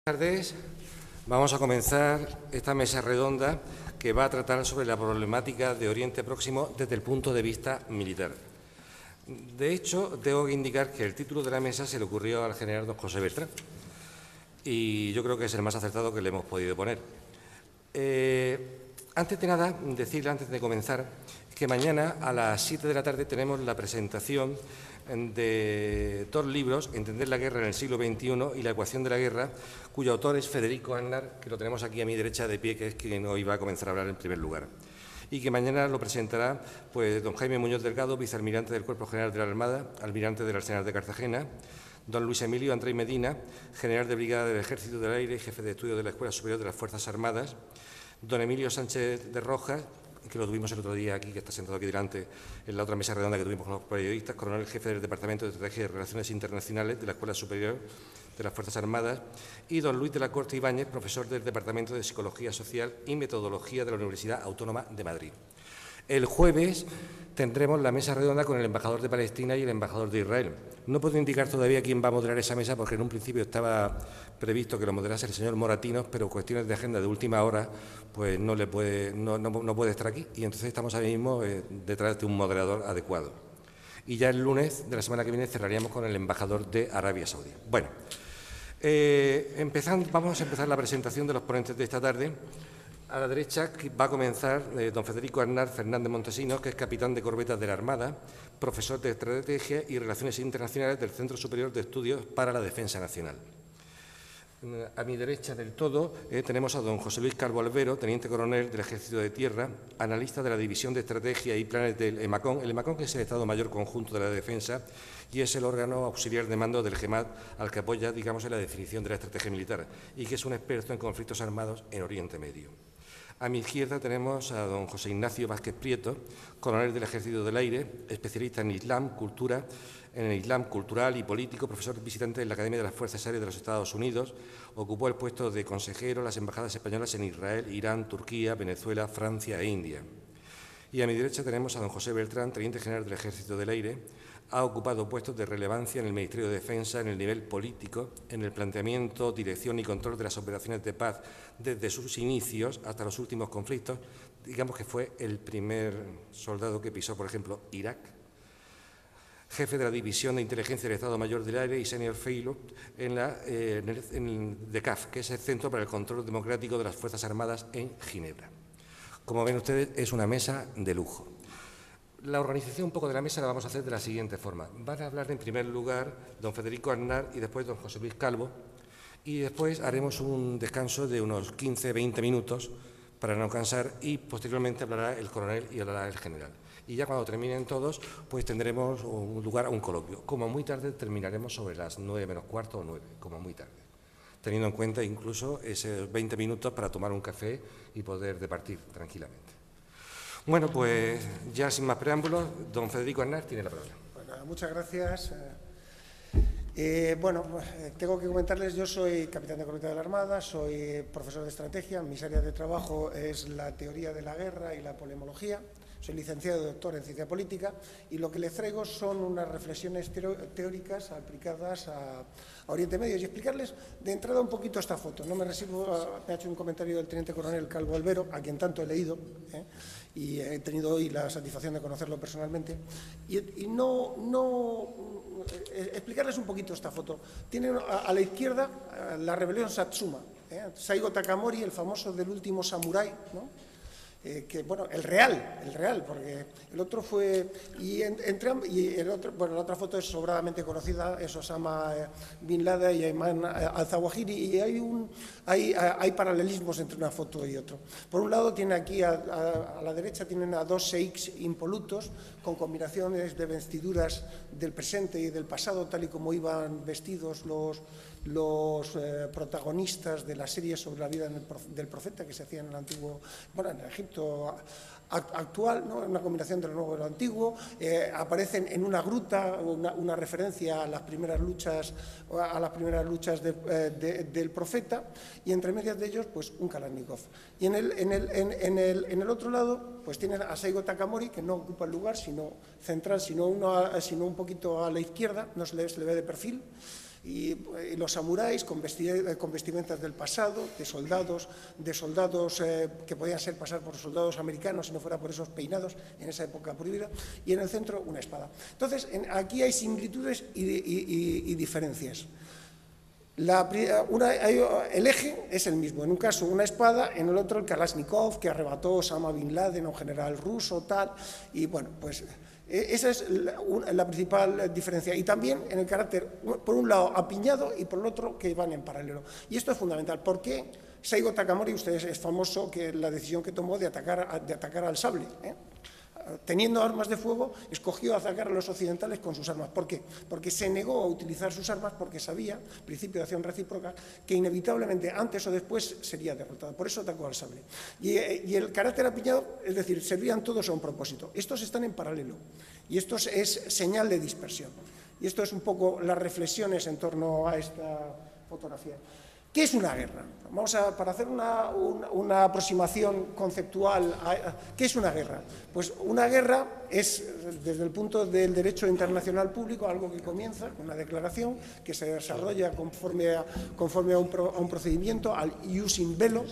Buenas tardes. Vamos a comenzar esta mesa redonda que va a tratar sobre la problemática de Oriente Próximo desde el punto de vista militar. De hecho, tengo que indicar que el título de la mesa se le ocurrió al general don José Beltrán y yo creo que es el más acertado que le hemos podido poner. Antes de nada, decirle antes de comenzar que mañana a las 7 de la tarde tenemos la presentación de dos libros, Entender la guerra en el siglo XXI y La ecuación de la guerra, cuyo autor es Federico Aznar, que lo tenemos aquí a mi derecha de pie, que es quien hoy va a comenzar a hablar en primer lugar. Y que mañana lo presentará pues, don Jaime Muñoz Delgado, vicealmirante del Cuerpo General de la Armada, almirante del Arsenal de Cartagena, don Luis Emilio Andrés Medina, general de brigada del Ejército del Aire y jefe de estudio de la Escuela Superior de las Fuerzas Armadas, don Emilio Sánchez de Rojas, que lo tuvimos el otro día aquí, que está sentado aquí delante, en la otra mesa redonda que tuvimos con los periodistas, coronel jefe del Departamento de Estrategia y Relaciones Internacionales de la Escuela Superior de las Fuerzas Armadas, y don Luis de la Corte Ibáñez, profesor del Departamento de Psicología Social y Metodología de la Universidad Autónoma de Madrid. El jueves tendremos la mesa redonda con el embajador de Palestina y el embajador de Israel. No puedo indicar todavía quién va a moderar esa mesa porque en un principio estaba previsto que lo moderase el señor Moratinos, pero cuestiones de agenda de última hora pues no puede estar aquí y entonces estamos ahora mismo detrás de un moderador adecuado. Y ya el lunes de la semana que viene cerraríamos con el embajador de Arabia Saudí. Bueno, vamos a empezar la presentación de los ponentes de esta tarde. A la derecha va a comenzar don Federico Aznar Fernández Montesinos, que es capitán de corbetas de la Armada, profesor de Estrategia y Relaciones Internacionales del Centro Superior de Estudios para la Defensa Nacional. A mi derecha del todo tenemos a don José Luis Calvo Albero, teniente coronel del Ejército de Tierra, analista de la División de Estrategia y Planes del EMACON. El EMACON es el Estado Mayor Conjunto de la Defensa y es el órgano auxiliar de mando del GEMAT al que apoya, digamos, en la definición de la estrategia militar y que es un experto en conflictos armados en Oriente Medio. A mi izquierda tenemos a don José Ignacio Vázquez Prieto, coronel del Ejército del Aire, especialista en Islam, cultural y político, profesor visitante en la Academia de las Fuerzas Aéreas de los Estados Unidos, ocupó el puesto de consejero en las embajadas españolas en Israel, Irán, Turquía, Venezuela, Francia e India. Y a mi derecha tenemos a don José Beltrán, teniente general del Ejército del Aire. Ha ocupado puestos de relevancia en el Ministerio de Defensa, en el nivel político, en el planteamiento, dirección y control de las operaciones de paz desde sus inicios hasta los últimos conflictos. Digamos que fue el primer soldado que pisó, por ejemplo, Irak. Jefe de la División de Inteligencia del Estado Mayor del Aire y senior fellow en el DECAF, que es el Centro para el Control Democrático de las Fuerzas Armadas en Ginebra. Como ven ustedes, es una mesa de lujo. La organización un poco de la mesa la vamos a hacer de la siguiente forma. Van a hablar en primer lugar don Federico Aznar y después don José Luis Calvo y después haremos un descanso de unos 15-20 minutos para no cansar y posteriormente hablará el coronel y hablará el general. Y ya cuando terminen todos, pues tendremos un lugar a un coloquio. Como muy tarde terminaremos sobre las 9 menos cuarto o 9, como muy tarde, teniendo en cuenta incluso esos 20 minutos para tomar un café y poder departir tranquilamente. Bueno, pues ya sin más preámbulos, don Federico Aznar tiene la palabra. Bueno, muchas gracias. Tengo que comentarles, yo soy capitán de corbeta de la Armada, soy profesor de estrategia, mis áreas de trabajo es la teoría de la guerra y la polemología, soy licenciado y doctor en ciencia política y lo que les traigo son unas reflexiones teóricas aplicadas a Oriente Medio y explicarles de entrada un poquito esta foto. No me resisto, me ha hecho un comentario del teniente coronel Calvo Albero, a quien tanto he leído, y he tenido hoy la satisfacción de conocerlo personalmente, explicarles un poquito esta foto. Tienen a la izquierda la rebelión Satsuma, Saigo Takamori, el famoso del último samurái, ¿no? El real, porque el otro fue, la otra foto es sobradamente conocida, es Osama Bin Laden y Ayman al-Zawahiri, y hay paralelismos entre una foto y otra. Por un lado, tiene aquí a la derecha tienen a dos sheiks impolutos con combinaciones de vestiduras del presente y del pasado, tal y como iban vestidos los protagonistas de la serie sobre la vida del profeta que se hacía en el antiguo, en el Egipto actual, ¿no? Una combinación de lo nuevo y lo antiguo. Aparecen en una gruta, una referencia a las primeras luchas del profeta, y entre medias de ellos pues un Kalashnikov. Y en el otro lado pues tienen a Saigo Takamori, que no ocupa el lugar sino central, sino un poquito a la izquierda, no se le ve de perfil. Y los samuráis con vestimentas del pasado, de soldados que podían pasar por soldados americanos si no fuera por esos peinados en esa época prohibida, y en el centro una espada. Entonces, aquí hay similitudes y diferencias. El eje es el mismo, en un caso una espada, en el otro el Kalashnikov que arrebató Osama Bin Laden a un general ruso, tal, y bueno, pues esa es la principal diferencia. Y también en el carácter, por un lado apiñado y por el otro que van en paralelo. Y esto es fundamental. ¿Por qué Saigo Takamori, ustedes es famoso que la decisión que tomó de atacar al sable, teniendo armas de fuego, escogió atacar a los occidentales con sus armas. ¿Por qué? Porque se negó a utilizar sus armas porque sabía, principio de acción recíproca, que inevitablemente antes o después sería derrotado. Por eso atacó al sable. Y el carácter apiñado, es decir, servían todos a un propósito. Estos están en paralelo y esto es señal de dispersión. Y esto es un poco las reflexiones en torno a esta fotografía. ¿Qué es una guerra? Para hacer una aproximación conceptual, ¿qué es una guerra? Pues una guerra es, desde el punto del derecho internacional público, algo que comienza con una declaración que se desarrolla conforme a un procedimiento, al ius in bello,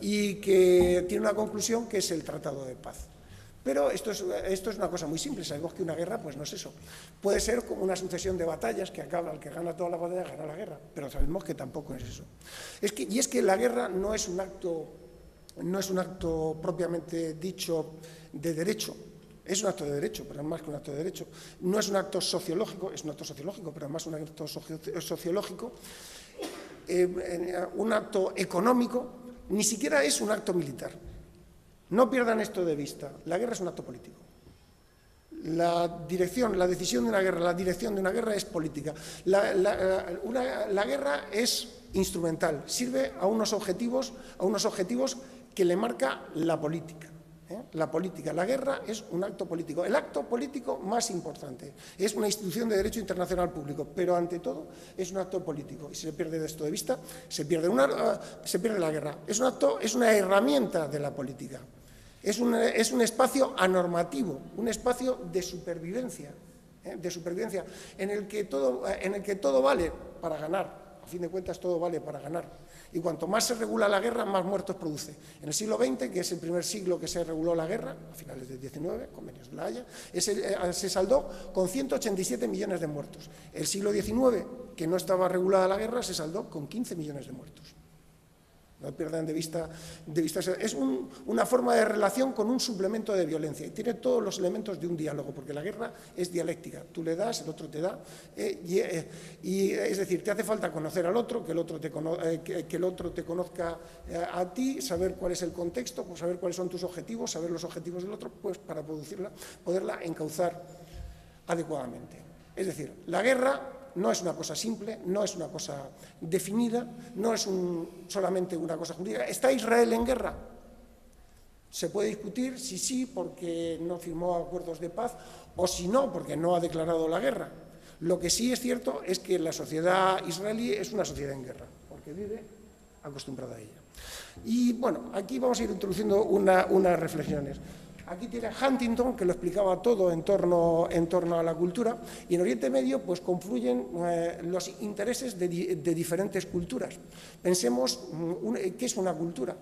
y que tiene una conclusión que es el Tratado de Paz. Pero esto es una cosa muy simple. Sabemos que una guerra pues no es eso. Puede ser como una sucesión de batallas que acaba, el que gana toda la batalla gana la guerra, pero sabemos que tampoco es eso. Y es que la guerra no es un acto propiamente dicho de derecho. Es un acto de derecho, pero es más que un acto de derecho. No es un acto sociológico, es un acto sociológico, pero además un acto sociológico, un acto económico, ni siquiera es un acto militar. No pierdan esto de vista. La guerra es un acto político. La decisión de una guerra, la dirección de una guerra es política. La guerra es instrumental, sirve a unos objetivos que le marca la política. La política. La guerra es un acto político. El acto político más importante. Es una institución de derecho internacional público, pero ante todo es un acto político. Y si se pierde esto de vista, se pierde la guerra. Es una herramienta de la política. Es un espacio anormativo, un espacio de supervivencia, en el que todo vale para ganar. A fin de cuentas, todo vale para ganar. Y cuanto más se regula la guerra, más muertos produce. En el siglo XX, que es el primer siglo que se reguló la guerra, a finales del XIX, convenios de La Haya, se saldó con 187 millones de muertos. El siglo XIX, que no estaba regulada la guerra, se saldó con 15 millones de muertos. No pierdan de vista es una forma de relación con un suplemento de violencia y tiene todos los elementos de un diálogo, porque la guerra es dialéctica, tú le das, el otro te da, y es decir, te hace falta conocer al otro, que el otro te conozca a ti, saber cuál es el contexto, pues saber cuáles son tus objetivos, saber los objetivos del otro, pues para poderla encauzar adecuadamente. Es decir, la guerra no es una cosa simple, no es una cosa definida, no es solamente una cosa jurídica. ¿Está Israel en guerra? Se puede discutir si sí, porque no firmó acuerdos de paz, o si no, porque no ha declarado la guerra. Lo que sí es cierto es que la sociedad israelí es una sociedad en guerra, porque vive acostumbrada a ella. Y bueno, aquí vamos a ir introduciendo unas reflexiones. Aquí tiene Huntington, que lo explicaba todo en torno a la cultura, y en Oriente Medio pues confluyen los intereses de diferentes culturas. Pensemos, ¿qué es una cultura?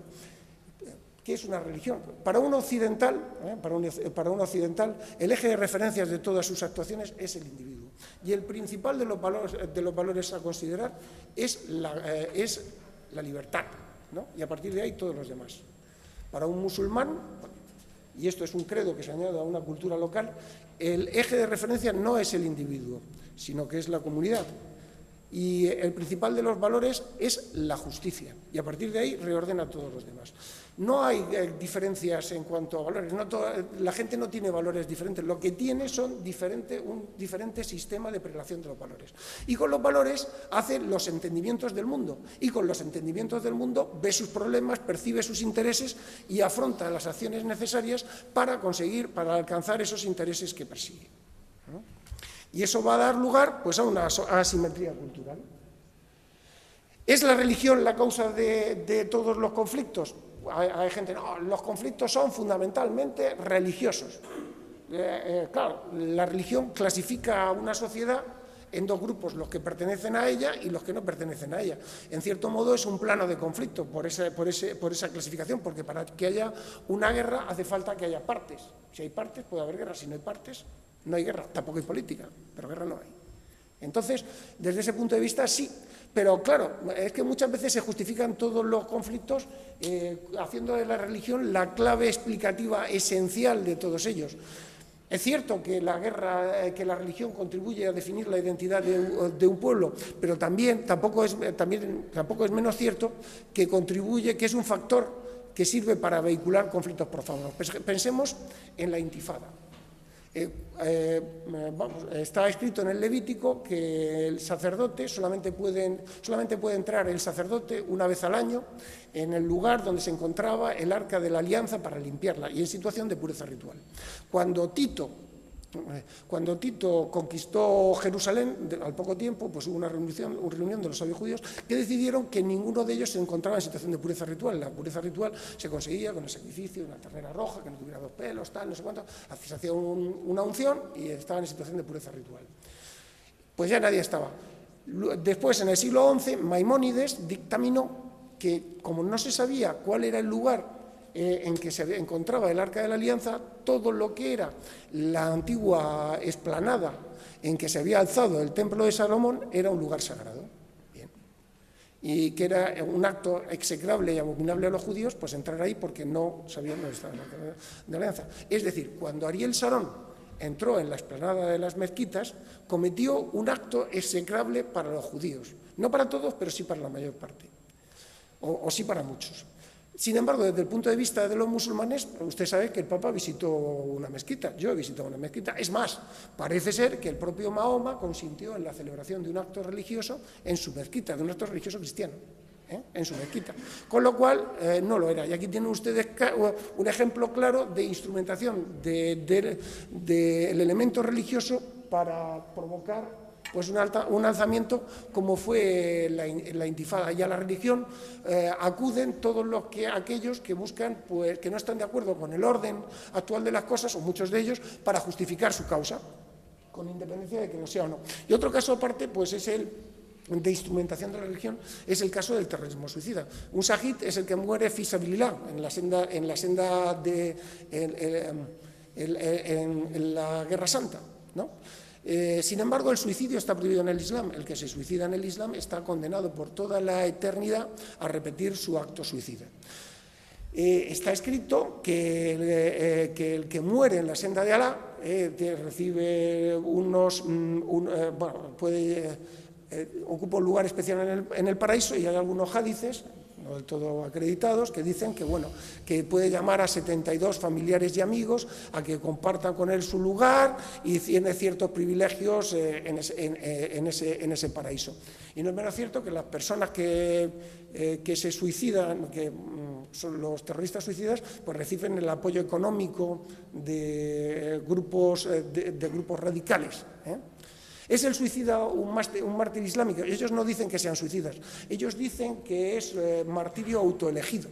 ¿Qué es una religión? Para un occidental, el eje de referencias de todas sus actuaciones es el individuo. Y el principal de los valores a considerar es la libertad, ¿no? Y a partir de ahí todos los demás. Para un musulmán, y esto es un credo que se añade a una cultura local, el eje de referencia no es el individuo, sino que es la comunidad. Y el principal de los valores es la justicia, y a partir de ahí reordena todos los demás. No hay diferencias en cuanto a valores, la gente no tiene valores diferentes, lo que tiene son un diferente sistema de prelación de los valores. Y con los valores hace los entendimientos del mundo, y con los entendimientos del mundo ve sus problemas, percibe sus intereses y afronta las acciones necesarias para alcanzar esos intereses que persigue, ¿no? Y eso va a dar lugar pues, a una asimetría cultural. ¿Es la religión la causa de todos los conflictos? Hay gente, no, los conflictos son fundamentalmente religiosos. Claro, la religión clasifica a una sociedad en dos grupos, los que pertenecen a ella y los que no pertenecen a ella. En cierto modo es un plano de conflicto por esa clasificación, porque para que haya una guerra hace falta que haya partes. Si hay partes puede haber guerra, si no hay partes no hay guerra, tampoco hay política, pero guerra no hay. Entonces, desde ese punto de vista sí, pero claro, es que muchas veces se justifican todos los conflictos haciendo de la religión la clave explicativa esencial de todos ellos. Es cierto que la guerra, que la religión contribuye a definir la identidad de un pueblo, pero tampoco es menos cierto que contribuye, que es un factor que sirve para vehicular conflictos profundos. Pensemos en la intifada. Está escrito en el Levítico que el sacerdote solamente puede entrar el sacerdote una vez al año en el lugar donde se encontraba el arca de la alianza para limpiarla y en situación de pureza ritual. Cuando Tito conquistó Jerusalén, al poco tiempo, pues hubo una reunión de los sabios judíos que decidieron que ninguno de ellos se encontraba en situación de pureza ritual. La pureza ritual se conseguía con el sacrificio de una ternera roja, que no tuviera 2 pelos, tal, no sé cuánto, se hacía una unción y estaban en situación de pureza ritual. Pues ya nadie estaba. Después, en el siglo XI, Maimónides dictaminó que, como no se sabía cuál era el lugar en que se encontraba el Arca de la Alianza, todo lo que era la antigua explanada en que se había alzado el Templo de Salomón era un lugar sagrado. Bien. Y que era un acto execrable y abominable a los judíos, pues entrar ahí porque no sabían dónde estaba el Arca de la Alianza. Es decir, cuando Ariel Sharon entró en la explanada de las mezquitas, cometió un acto execrable para los judíos. No para todos, pero sí para la mayor parte. O sí para muchos. Sin embargo, desde el punto de vista de los musulmanes, usted sabe que el Papa visitó una mezquita. Yo he visitado una mezquita. Es más, parece ser que el propio Mahoma consintió en la celebración de un acto religioso en su mezquita, de un acto religioso cristiano, en su mezquita. Con lo cual, no lo era. Y aquí tienen ustedes un ejemplo claro de instrumentación del elemento religioso para provocar pues un alzamiento como fue la intifada. Y a la religión acuden todos aquellos que buscan, pues, que no están de acuerdo con el orden actual de las cosas, o muchos de ellos, para justificar su causa, con independencia de que lo sea o no. Y otro caso aparte, pues es el de instrumentación de la religión, es el caso del terrorismo suicida. Un shahid es el que muere fi sabilillah, en la senda de en la Guerra Santa, ¿no? Sin embargo, el suicidio está prohibido en el Islam. El que se suicida en el Islam está condenado por toda la eternidad a repetir su acto suicida. Está escrito que el que muere en la senda de Alá recibe ocupa un lugar especial en el paraíso, y hay algunos hadices, no del todo acreditados, que dicen que, bueno, que puede llamar a 72 familiares y amigos a que compartan con él su lugar y tiene ciertos privilegios en ese paraíso. Y no es menos cierto que las personas que se suicidan, que son los terroristas suicidas, pues reciben el apoyo económico de grupos radicales, ¿Es el suicida un mártir islámico? Ellos no dicen que sean suicidas, ellos dicen que es martirio autoelegido.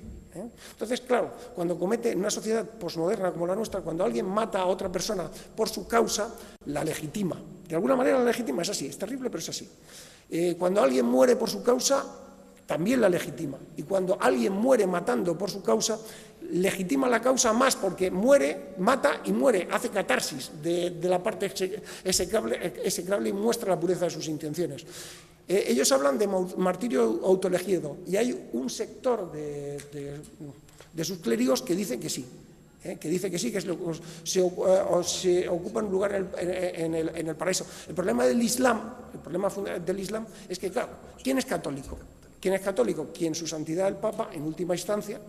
Entonces, claro, cuando comete, en una sociedad posmoderna como la nuestra, cuando alguien mata a otra persona por su causa, la legitima. De alguna manera la legitima, es así, es terrible, pero es así. Cuando alguien muere por su causa, también la legitima. Y cuando alguien muere matando por su causa, legitima la causa más, porque muere, mata y muere, hace catarsis de la parte execrable y muestra la pureza de sus intenciones. Ellos hablan de martirio autoelegido, y hay un sector de sus clérigos que dicen que sí. Que se ocupan un lugar en el paraíso. El problema del Islam es que, claro, ¿quién es católico? ¿Quién es católico? Quien su santidad el Papa, en última instancia,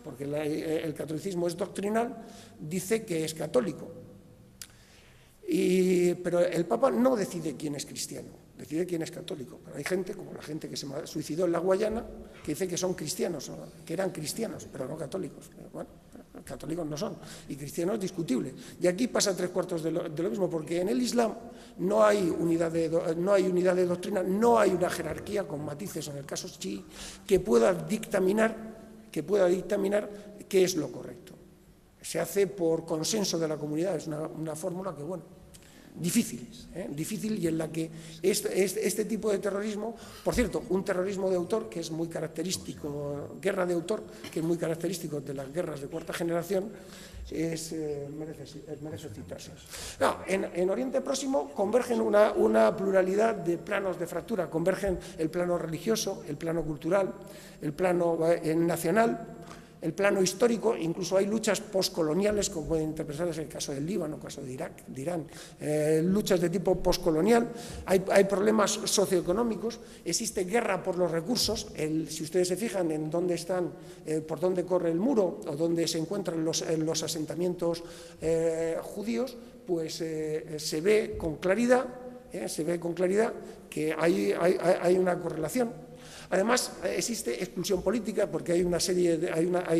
porque el catolicismo es doctrinal, dice que es católico. Pero el Papa no decide quién es cristiano, decide quién es católico. Pero hay gente, como la gente que se suicidó en la Guayana, que dice que son cristianos, que eran cristianos, pero no católicos. Bueno, católicos no son, y cristianos es discutible. Y aquí pasa 3/4 de lo mismo, porque en el Islam no hay unidad de doctrina, no hay una jerarquía con matices, en el caso chií, que pueda dictaminar qué es lo correcto. Se hace por consenso de la comunidad, es una fórmula que, bueno, difíciles, difícil, y en la que este tipo de terrorismo, por cierto, un terrorismo de autor que es muy característico, guerra de autor, que es muy característico de las guerras de cuarta generación, merece citarse. No, en Oriente Próximo convergen una pluralidad de planos de fractura, convergen el plano religioso, el plano cultural, el plano nacional, el plano histórico. Incluso hay luchas postcoloniales, como pueden interpretarse en el caso del Líbano, el caso de Irak, de Irán, luchas de tipo postcolonial, hay problemas socioeconómicos, existe guerra por los recursos. Si ustedes se fijan en dónde están, por dónde corre el muro o dónde se encuentran los asentamientos judíos, pues se ve con claridad que hay una correlación. Además, existe exclusión política, porque hay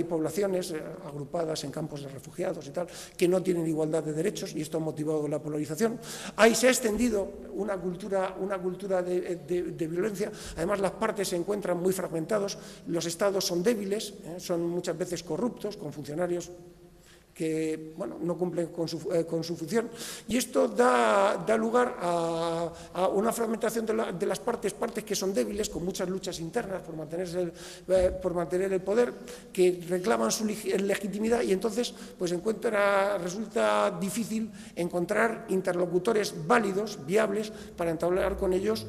poblaciones agrupadas en campos de refugiados y tal, que no tienen igualdad de derechos, y esto ha motivado la polarización. Ahí se ha extendido una cultura de violencia. Además, las partes se encuentran muy fragmentados, los estados son débiles, son muchas veces corruptos, con funcionarios que no cumplen con su función, y esto da lugar a una fragmentación de las partes que son débiles, con muchas luchas internas por mantener el poder, que reclaman su legitimidad, y entonces pues resulta difícil encontrar interlocutores válidos, viables, para entablar con ellos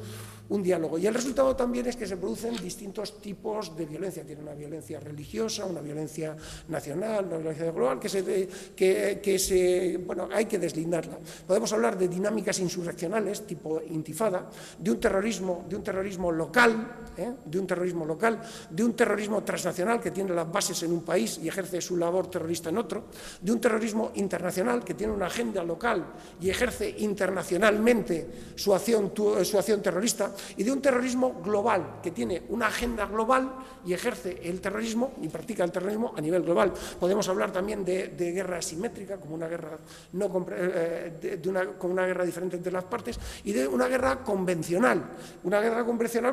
un diálogo. Y el resultado también es que se producen distintos tipos de violencia. Tiene una violencia religiosa, una violencia nacional, una violencia global, hay que deslindarla. Podemos hablar de dinámicas insurreccionales, tipo intifada, de un terrorismo local, de un terrorismo transnacional que tiene las bases en un país y ejerce su labor terrorista en otro, de un terrorismo internacional que tiene una agenda local y ejerce internacionalmente su acción terrorista, y de un terrorismo global que tiene una agenda global y ejerce el terrorismo y practica el terrorismo a nivel global. Podemos hablar también de guerra asimétrica, como una guerra como una guerra diferente entre las partes, y de una guerra convencional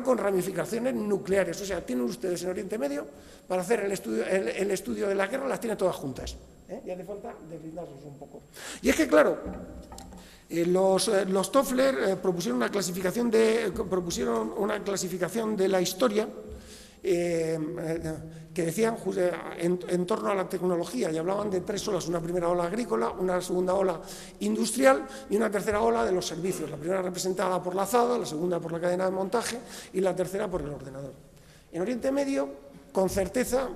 con ramificaciones nucleares. O sea, tienen ustedes en Oriente Medio, para hacer el estudio de la guerra, las tienen todas juntas, y hace falta deslindarlos un poco. Y es que, claro, los Toffler propusieron una clasificación de la historia que decían en torno a la tecnología, y hablaban de 3 olas: una primera ola agrícola, una segunda ola industrial y una tercera ola de los servicios. La primera representada por la azada, la segunda por la cadena de montaje y la tercera por el ordenador. En Oriente Medio, con certeza,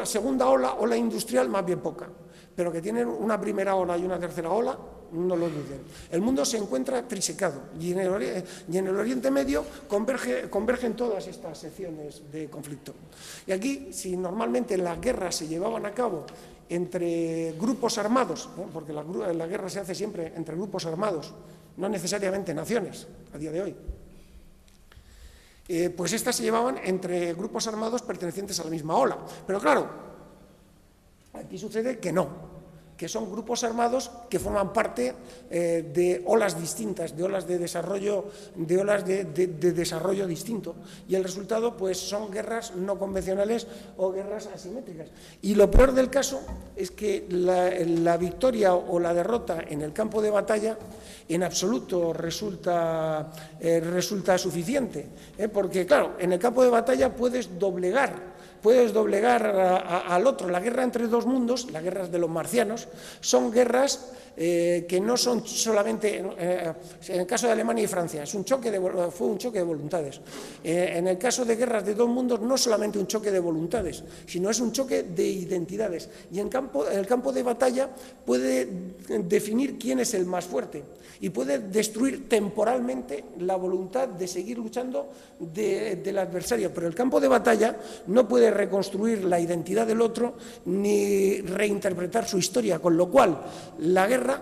segunda ola industrial más bien poca, pero que tienen una primera ola y una tercera ola, no lo duden. El mundo se encuentra trisecado, y en el Oriente Medio convergen todas estas secciones de conflicto. Y aquí, si normalmente las guerras se llevaban a cabo entre grupos armados, porque la guerra se hace siempre entre grupos armados, no necesariamente naciones, a día de hoy, pues estas se llevaban entre grupos armados pertenecientes a la misma ola. Pero claro, aquí sucede que no, que son grupos armados que forman parte de olas distintas, de olas de desarrollo distinto, y el resultado pues son guerras no convencionales o guerras asimétricas. Y lo peor del caso es que la victoria o la derrota en el campo de batalla en absoluto resulta suficiente, porque claro, en el campo de batalla puedes doblegar al otro. La guerra entre dos mundos, las guerras de los marcianos, son guerras que no son solamente, en el caso de Alemania y Francia, fue un choque de voluntades. En el caso de guerras de dos mundos, no solamente un choque de voluntades, sino es un choque de identidades. Y en el campo de batalla puede definir quién es el más fuerte y puede destruir temporalmente la voluntad de seguir luchando del adversario. Pero el campo de batalla no puede reconstruir la identidad del otro ni reinterpretar su historia, con lo cual la guerra,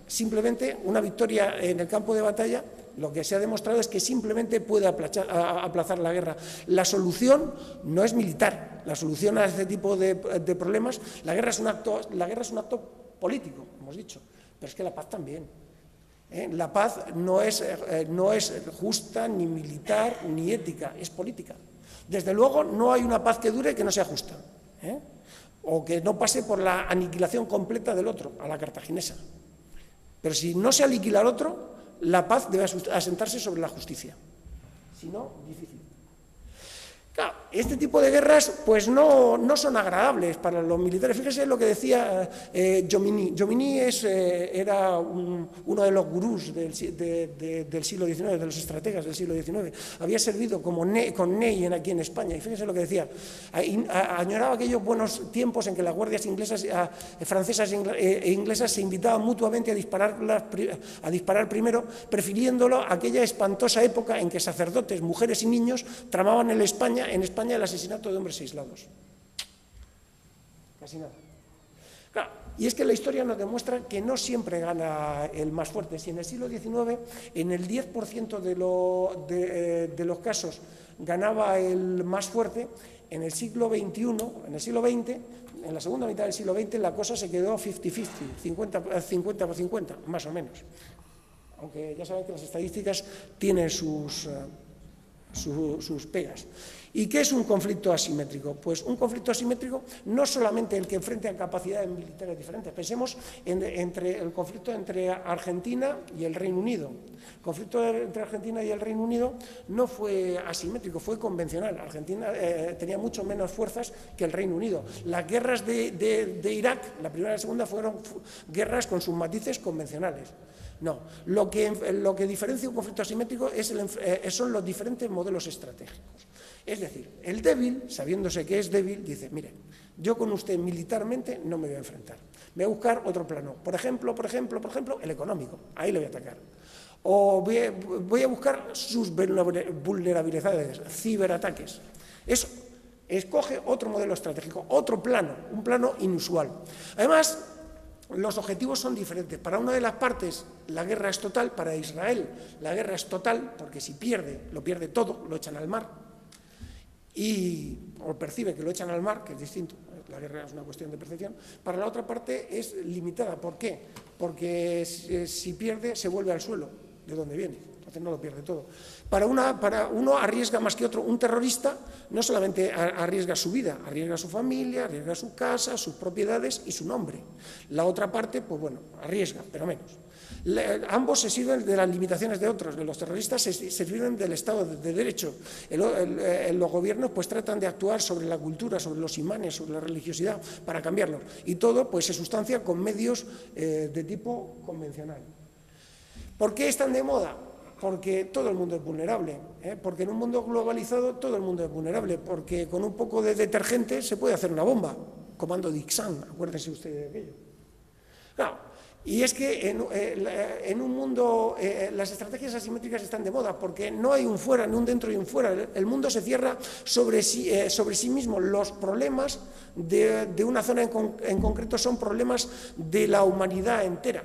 simplemente una victoria en el campo de batalla, lo que se ha demostrado es que simplemente puede aplazar la guerra. La solución no es militar, la solución a este tipo de problemas, la guerra es un acto político, hemos dicho, pero es que la paz también. La paz no es justa, ni militar, ni ética, es política. Desde luego no hay una paz que dure que no sea justa, o que no pase por la aniquilación completa del otro, a la cartaginesa. Pero si no se aniquila al otro, la paz debe asentarse sobre la justicia. Si no, difícil. Claro, este tipo de guerras pues no son agradables para los militares. Fíjese lo que decía Jomini. Jomini era uno de los gurús del siglo XIX, de los estrategas del siglo XIX. Había servido con Ney aquí en España. Y fíjese lo que decía. Añoraba aquellos buenos tiempos en que las guardias inglesas, francesas e inglesas se invitaban mutuamente a disparar primero, prefiriéndolo a aquella espantosa época en que sacerdotes, mujeres y niños tramaban en España el asesinato de hombres aislados. Casi nada. Claro, y es que la historia nos demuestra que no siempre gana el más fuerte. Si en el siglo XIX, en el 10% de los casos ganaba el más fuerte, en el siglo XXI, en el siglo XX, en la segunda mitad del siglo XX, la cosa se quedó 50-50, 50 por 50, más o menos. Aunque ya saben que las estadísticas tienen sus pegas. ¿Y qué es un conflicto asimétrico? Pues un conflicto asimétrico no solamente el que enfrenta capacidades militares diferentes. Pensemos entre el conflicto entre Argentina y el Reino Unido. El conflicto entre Argentina y el Reino Unido no fue asimétrico, fue convencional. Argentina tenía mucho menos fuerzas que el Reino Unido. Las guerras de Irak, la primera y la segunda, fueron guerras con sus matices convencionales. No, lo que diferencia un conflicto asimétrico son los diferentes modelos estratégicos. Es decir, el débil, sabiéndose que es débil, dice, mire, yo con usted militarmente no me voy a enfrentar, voy a buscar otro plano. Por ejemplo, el económico, ahí le voy a atacar. O voy a buscar sus vulnerabilidades, ciberataques. Eso, escoge otro modelo estratégico, otro plano, un plano inusual. Además, los objetivos son diferentes. Para una de las partes la guerra es total, para Israel la guerra es total, porque si pierde, lo pierde todo, lo echan al mar, o percibe que lo echan al mar, que es distinto, la guerra es una cuestión de percepción. Para la otra parte es limitada. ¿Por qué? Porque si pierde se vuelve al suelo, de donde viene. Entonces no lo pierde todo. Para uno arriesga más que otro. Un terrorista no solamente arriesga su vida, arriesga su familia, arriesga su casa, sus propiedades y su nombre. La otra parte, pues bueno, arriesga, pero menos. Ambos se sirven de las limitaciones de otros. Los terroristas se sirven del Estado de Derecho. Los gobiernos pues tratan de actuar sobre la cultura, sobre los imanes, sobre la religiosidad, para cambiarlos. Y todo pues se sustancia con medios de tipo convencional. ¿Por qué están de moda? Porque todo el mundo es vulnerable, porque en un mundo globalizado todo el mundo es vulnerable, porque con un poco de detergente se puede hacer una bomba, comando Dixon, acuérdense ustedes de aquello. Claro, y es que en un mundo las estrategias asimétricas están de moda, porque no hay un fuera, ni un dentro y un fuera, el mundo se cierra sobre sí mismo. Los problemas de una zona en concreto son problemas de la humanidad entera,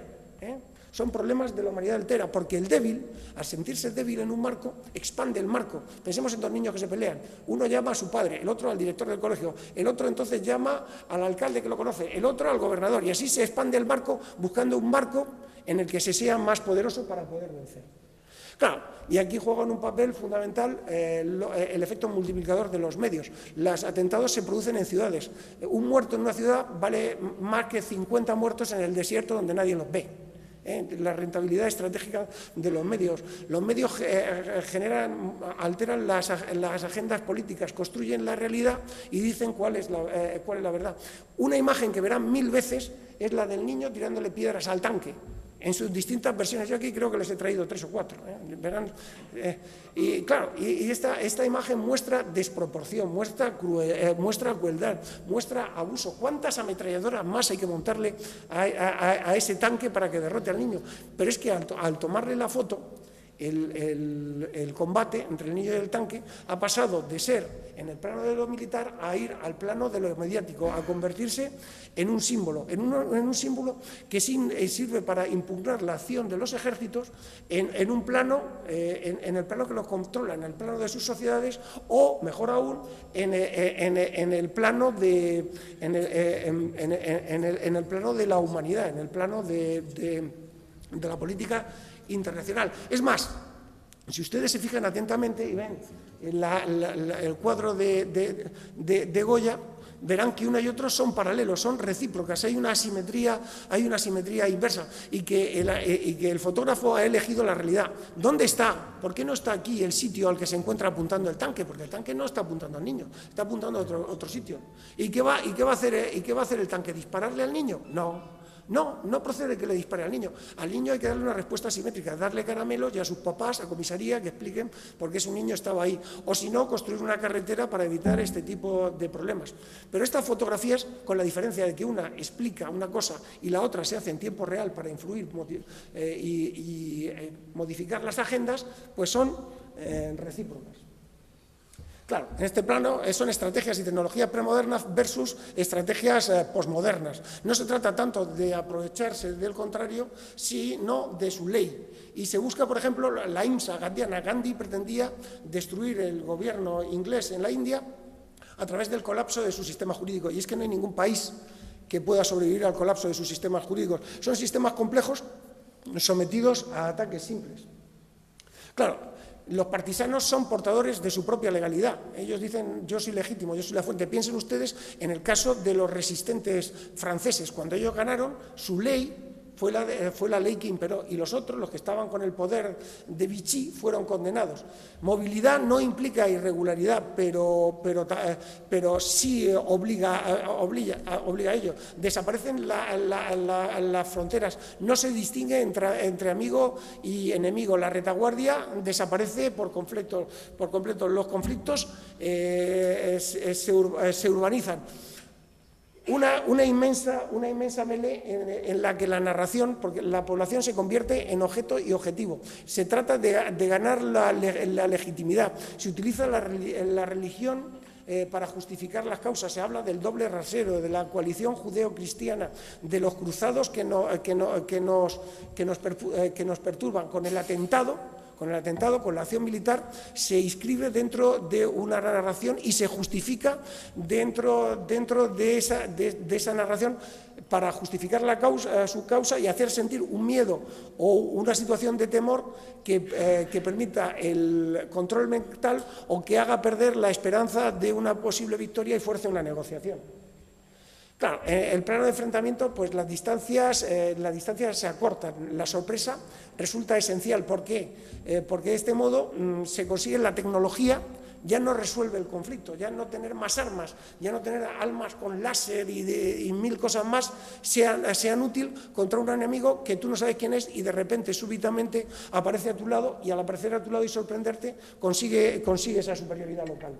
Son problemas de la humanidad entera, porque el débil, al sentirse débil en un marco, expande el marco. Pensemos en dos niños que se pelean. Uno llama a su padre, el otro al director del colegio, el otro entonces llama al alcalde que lo conoce, el otro al gobernador, y así se expande el marco, buscando un marco en el que se sea más poderoso para poder vencer. Claro, y aquí juegan un papel fundamental el efecto multiplicador de los medios. Los atentados se producen en ciudades. Un muerto en una ciudad vale más que 50 muertos en el desierto donde nadie los ve. La rentabilidad estratégica de los medios. Los medios alteran las agendas políticas, construyen la realidad y dicen cuál es la verdad. Una imagen que verán 1000 veces es la del niño tirándole piedras al tanque, en sus distintas versiones. Yo aquí creo que les he traído 3 o 4. Verán, y claro, y esta imagen muestra desproporción, muestra crueldad, muestra abuso. ¿Cuántas ametralladoras más hay que montarle a ese tanque para que derrote al niño? Pero es que al tomarle la foto, el combate entre el niño y el tanque ha pasado de ser en el plano de lo militar a ir al plano de lo mediático, a convertirse en un símbolo, en un símbolo que sirve para impugnar la acción de los ejércitos en un plano, en el plano que los controla, en el plano de sus sociedades, o mejor aún, en el plano de la humanidad, en el plano de la política internacional. Es más, si ustedes se fijan atentamente y ven el cuadro de Goya, verán que uno y otro son paralelos, son recíprocas, hay una asimetría inversa y que el fotógrafo ha elegido la realidad. ¿Dónde está? ¿Por qué no está aquí el sitio al que se encuentra apuntando el tanque? Porque el tanque no está apuntando al niño, está apuntando a otro sitio. ¿Y qué va a hacer el tanque? ¿Dispararle al niño? No procede que le dispare al niño. Al niño hay que darle una respuesta simétrica, darle caramelos y a sus papás, a comisaría, que expliquen por qué su niño estaba ahí. O si no, construir una carretera para evitar este tipo de problemas. Pero estas fotografías, con la diferencia de que una explica una cosa y la otra se hace en tiempo real para influir y modificar las agendas, pues son recíprocas. Claro, en este plano son estrategias y tecnologías premodernas versus estrategias posmodernas. No se trata tanto de aprovecharse del contrario, sino de su ley. Y se busca, por ejemplo, la IMSA gandiana. Gandhi pretendía destruir el gobierno inglés en la India a través del colapso de su sistema jurídico. Y es que no hay ningún país que pueda sobrevivir al colapso de sus sistemas jurídicos. Son sistemas complejos sometidos a ataques simples. Claro, los partisanos son portadores de su propia legalidad. Ellos dicen, yo soy legítimo, yo soy la fuente. Piensen ustedes en el caso de los resistentes franceses. Cuando ellos ganaron, su ley fue la ley que imperó, y los otros, los que estaban con el poder de Vichy, fueron condenados. Movilidad no implica irregularidad, pero sí obliga a ello. Desaparecen las fronteras, no se distingue entre amigo y enemigo. La retaguardia desaparece por completo. Los conflictos se urbanizan. Una inmensa melee en la que la narración, porque la población se convierte en objeto y objetivo. Se trata de ganar la legitimidad. Se utiliza la religión para justificar las causas. Se habla del doble rasero, de la coalición judeo-cristiana, de los cruzados que nos perturban. Con la acción militar, se inscribe dentro de una narración y se justifica dentro de esa narración para justificar su causa y hacer sentir un miedo o una situación de temor que permita el control mental o que haga perder la esperanza de una posible victoria y fuerce una negociación. Claro, en el plano de enfrentamiento, pues las distancias se acortan. La sorpresa resulta esencial. ¿Por qué? Porque de este modo se consigue la tecnología, ya no resuelve el conflicto, ya no tener más armas, ya no tener armas con láser y mil cosas más sean útiles contra un enemigo que tú no sabes quién es y de repente, súbitamente, aparece a tu lado, y al aparecer a tu lado y sorprenderte, consigue esa superioridad local.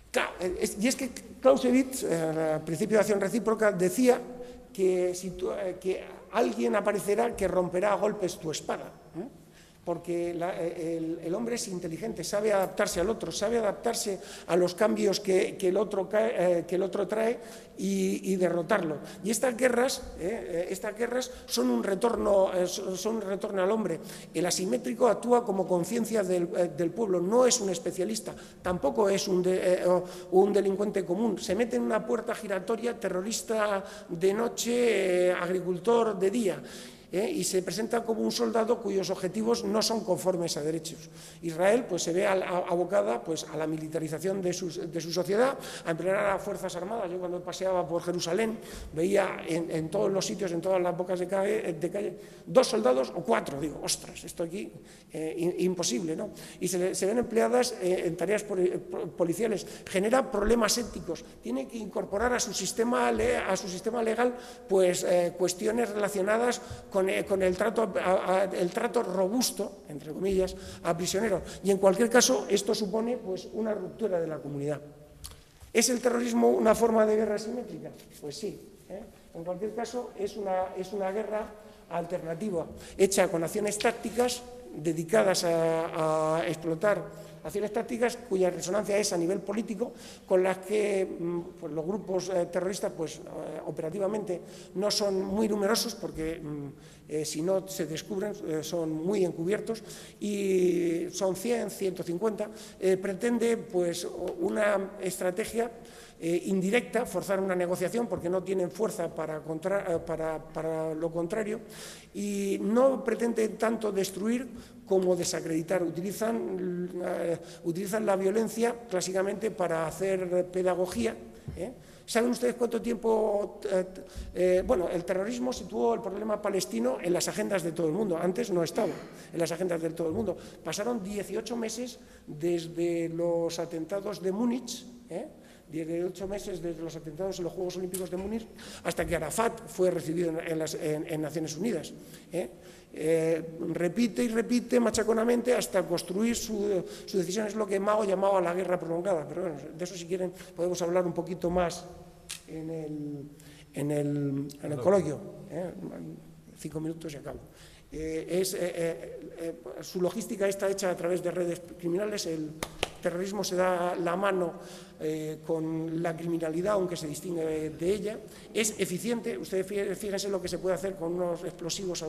Claro, y es que Clausewitz, al principio de acción recíproca, decía que alguien aparecerá que romperá a golpes tu espada, porque el hombre es inteligente, sabe adaptarse al otro, sabe adaptarse a los cambios que el otro trae y derrotarlo. Y estas guerras son un retorno al hombre. El asimétrico actúa como conciencia del pueblo, no es un especialista, tampoco es un delincuente común. Se mete en una puerta giratoria, terrorista de noche, agricultor de día. Y se presenta como un soldado cuyos objetivos no son conformes a derechos. Israel pues, se ve abocada pues, a la militarización de su sociedad, a emplear a las Fuerzas Armadas. Yo cuando paseaba por Jerusalén veía en todos los sitios, en todas las bocas de calle, 2 soldados o 4. Digo, ostras, esto aquí imposible, ¿no? Y se ven empleadas en tareas policiales. Genera problemas éticos. Tiene que incorporar a su sistema legal pues, cuestiones relacionadas con el trato robusto, entre comillas, a prisioneros. Y en cualquier caso, esto supone pues, una ruptura de la comunidad. ¿Es el terrorismo una forma de guerra asimétrica? Pues sí. En cualquier caso, es una guerra alternativa, hecha con acciones tácticas dedicadas a explotar acciones tácticas cuya resonancia es a nivel político, con las que pues, los grupos terroristas pues, operativamente no son muy numerosos porque si no se descubren son muy encubiertos y son 100, 150. Pretende pues, una estrategia indirecta, forzar una negociación porque no tienen fuerza para lo contrario, y no pretende tanto destruir como desacreditar. Utilizan la violencia clásicamente para hacer pedagogía. ¿Saben ustedes cuánto tiempo? Bueno, el terrorismo situó el problema palestino en las agendas de todo el mundo. Antes no estaba en las agendas de todo el mundo. Pasaron 18 meses desde los atentados de Múnich, 18 meses desde los atentados en los Juegos Olímpicos de Múnich hasta que Arafat fue recibido en Naciones Unidas. Repite y repite machaconamente hasta construir su decisión. Es lo que Mao llamaba la guerra prolongada, pero bueno, de eso si quieren podemos hablar un poquito más en el coloquio. 5 minutos y acabo. Su logística está hecha a través de redes criminales. El terrorismo se da la mano con la criminalidad, aunque se distingue de ella. Es eficiente. Ustedes fíjense lo que se puede hacer con unos explosivos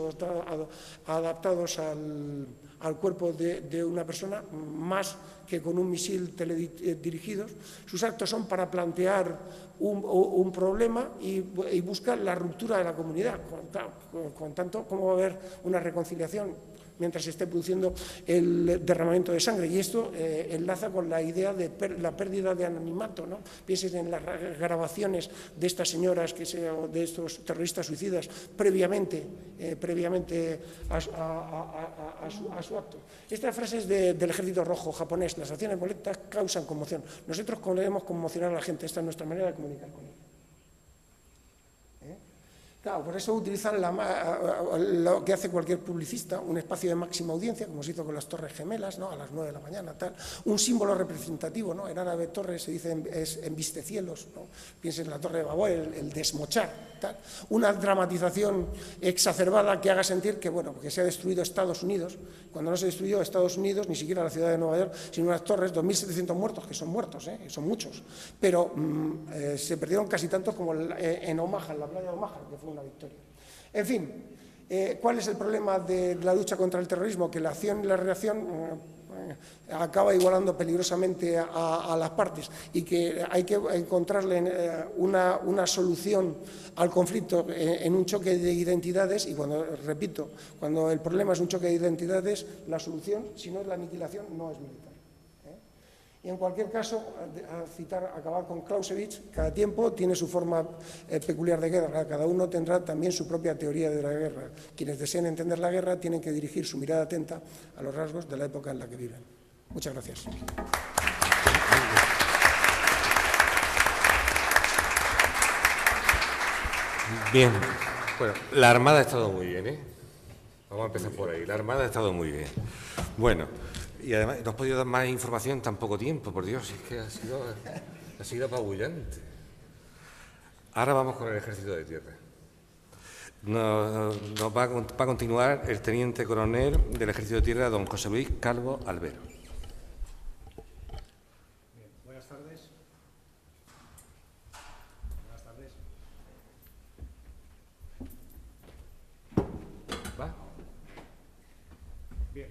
adaptados al cuerpo de una persona, más que con un misil teledirigidos. Sus actos son para plantear un problema y buscar la ruptura de la comunidad. Con tanto, ¿cómo va a haber una reconciliación mientras se esté produciendo el derramamiento de sangre? Y esto enlaza con la idea de la pérdida de anonimato, ¿no? Piensen en las grabaciones de estas señoras, de estos terroristas suicidas, previamente a su acto. Esta frase es del Ejército Rojo japonés: las acciones violentas causan conmoción. Nosotros debemos conmocionar a la gente, esta es nuestra manera de comunicar con ella. Claro, por eso utilizan lo que hace cualquier publicista, un espacio de máxima audiencia, como se hizo con las Torres Gemelas, ¿no? A las 9 de la mañana, tal. Un símbolo representativo, ¿no? En árabe torre se dice es embistecielos, ¿no? Piensen en la Torre de Babel, el desmochar, tal. Una dramatización exacerbada que haga sentir que, bueno, porque se ha destruido Estados Unidos, cuando no se destruyó Estados Unidos, ni siquiera la ciudad de Nueva York, sino unas torres, 2.700 muertos, que son muertos, son muchos, pero se perdieron casi tantos como en Omaha, en la playa de Omaha, que fue una victoria. En fin, ¿cuál es el problema de la lucha contra el terrorismo? Que la acción y la reacción acaba igualando peligrosamente a las partes y que hay que encontrarle una solución al conflicto en un choque de identidades. Y repito, cuando el problema es un choque de identidades, la solución, si no es la aniquilación, no es militar. Y en cualquier caso, acabar con Clausewitz, cada tiempo tiene su forma peculiar de guerra, cada uno tendrá también su propia teoría de la guerra. Quienes deseen entender la guerra tienen que dirigir su mirada atenta a los rasgos de la época en la que viven. Muchas gracias. Bien, bueno, la Armada ha estado muy bien, ¿eh? Vamos a empezar por ahí. La Armada ha estado muy bien. Bueno, y además no has podido dar más información en tan poco tiempo, por Dios, es que ha sido apabullante. Ahora vamos con el Ejército de Tierra. Nos va a continuar el Teniente Coronel del Ejército de Tierra, don José Luis Calvo Albero. Bien, buenas tardes. Buenas tardes. ¿Va? Bien,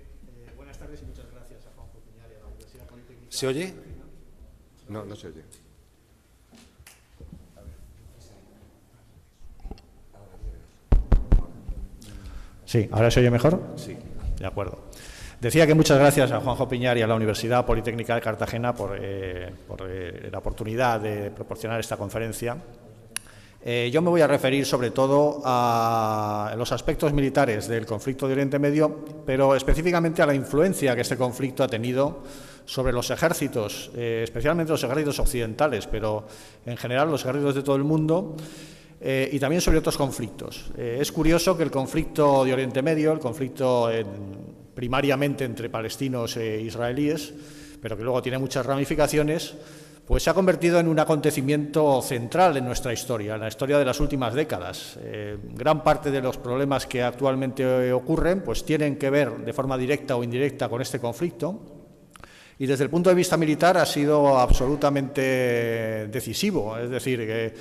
buenas tardes y muchas gracias a Juanjo Piñar y a la Universidad Politécnica. ¿Se oye? No, no se oye. Sí, ¿ahora se oye mejor? Sí. De acuerdo. Decía que muchas gracias a Juanjo Piñar y a la Universidad Politécnica de Cartagena por la oportunidad de proporcionar esta conferencia. Yo me voy a referir sobre todo a los aspectos militares del conflicto de Oriente Medio, pero específicamente a la influencia que este conflicto ha tenido sobre los ejércitos, especialmente los ejércitos occidentales, pero en general los ejércitos de todo el mundo, y también sobre otros conflictos. Es curioso que el conflicto de Oriente Medio, el conflicto primariamente entre palestinos e israelíes, pero que luego tiene muchas ramificaciones, pues se ha convertido en un acontecimiento central en nuestra historia, en la historia de las últimas décadas. Gran parte de los problemas que actualmente ocurren pues tienen que ver de forma directa o indirecta con este conflicto. Y desde el punto de vista militar ha sido absolutamente decisivo, es decir, que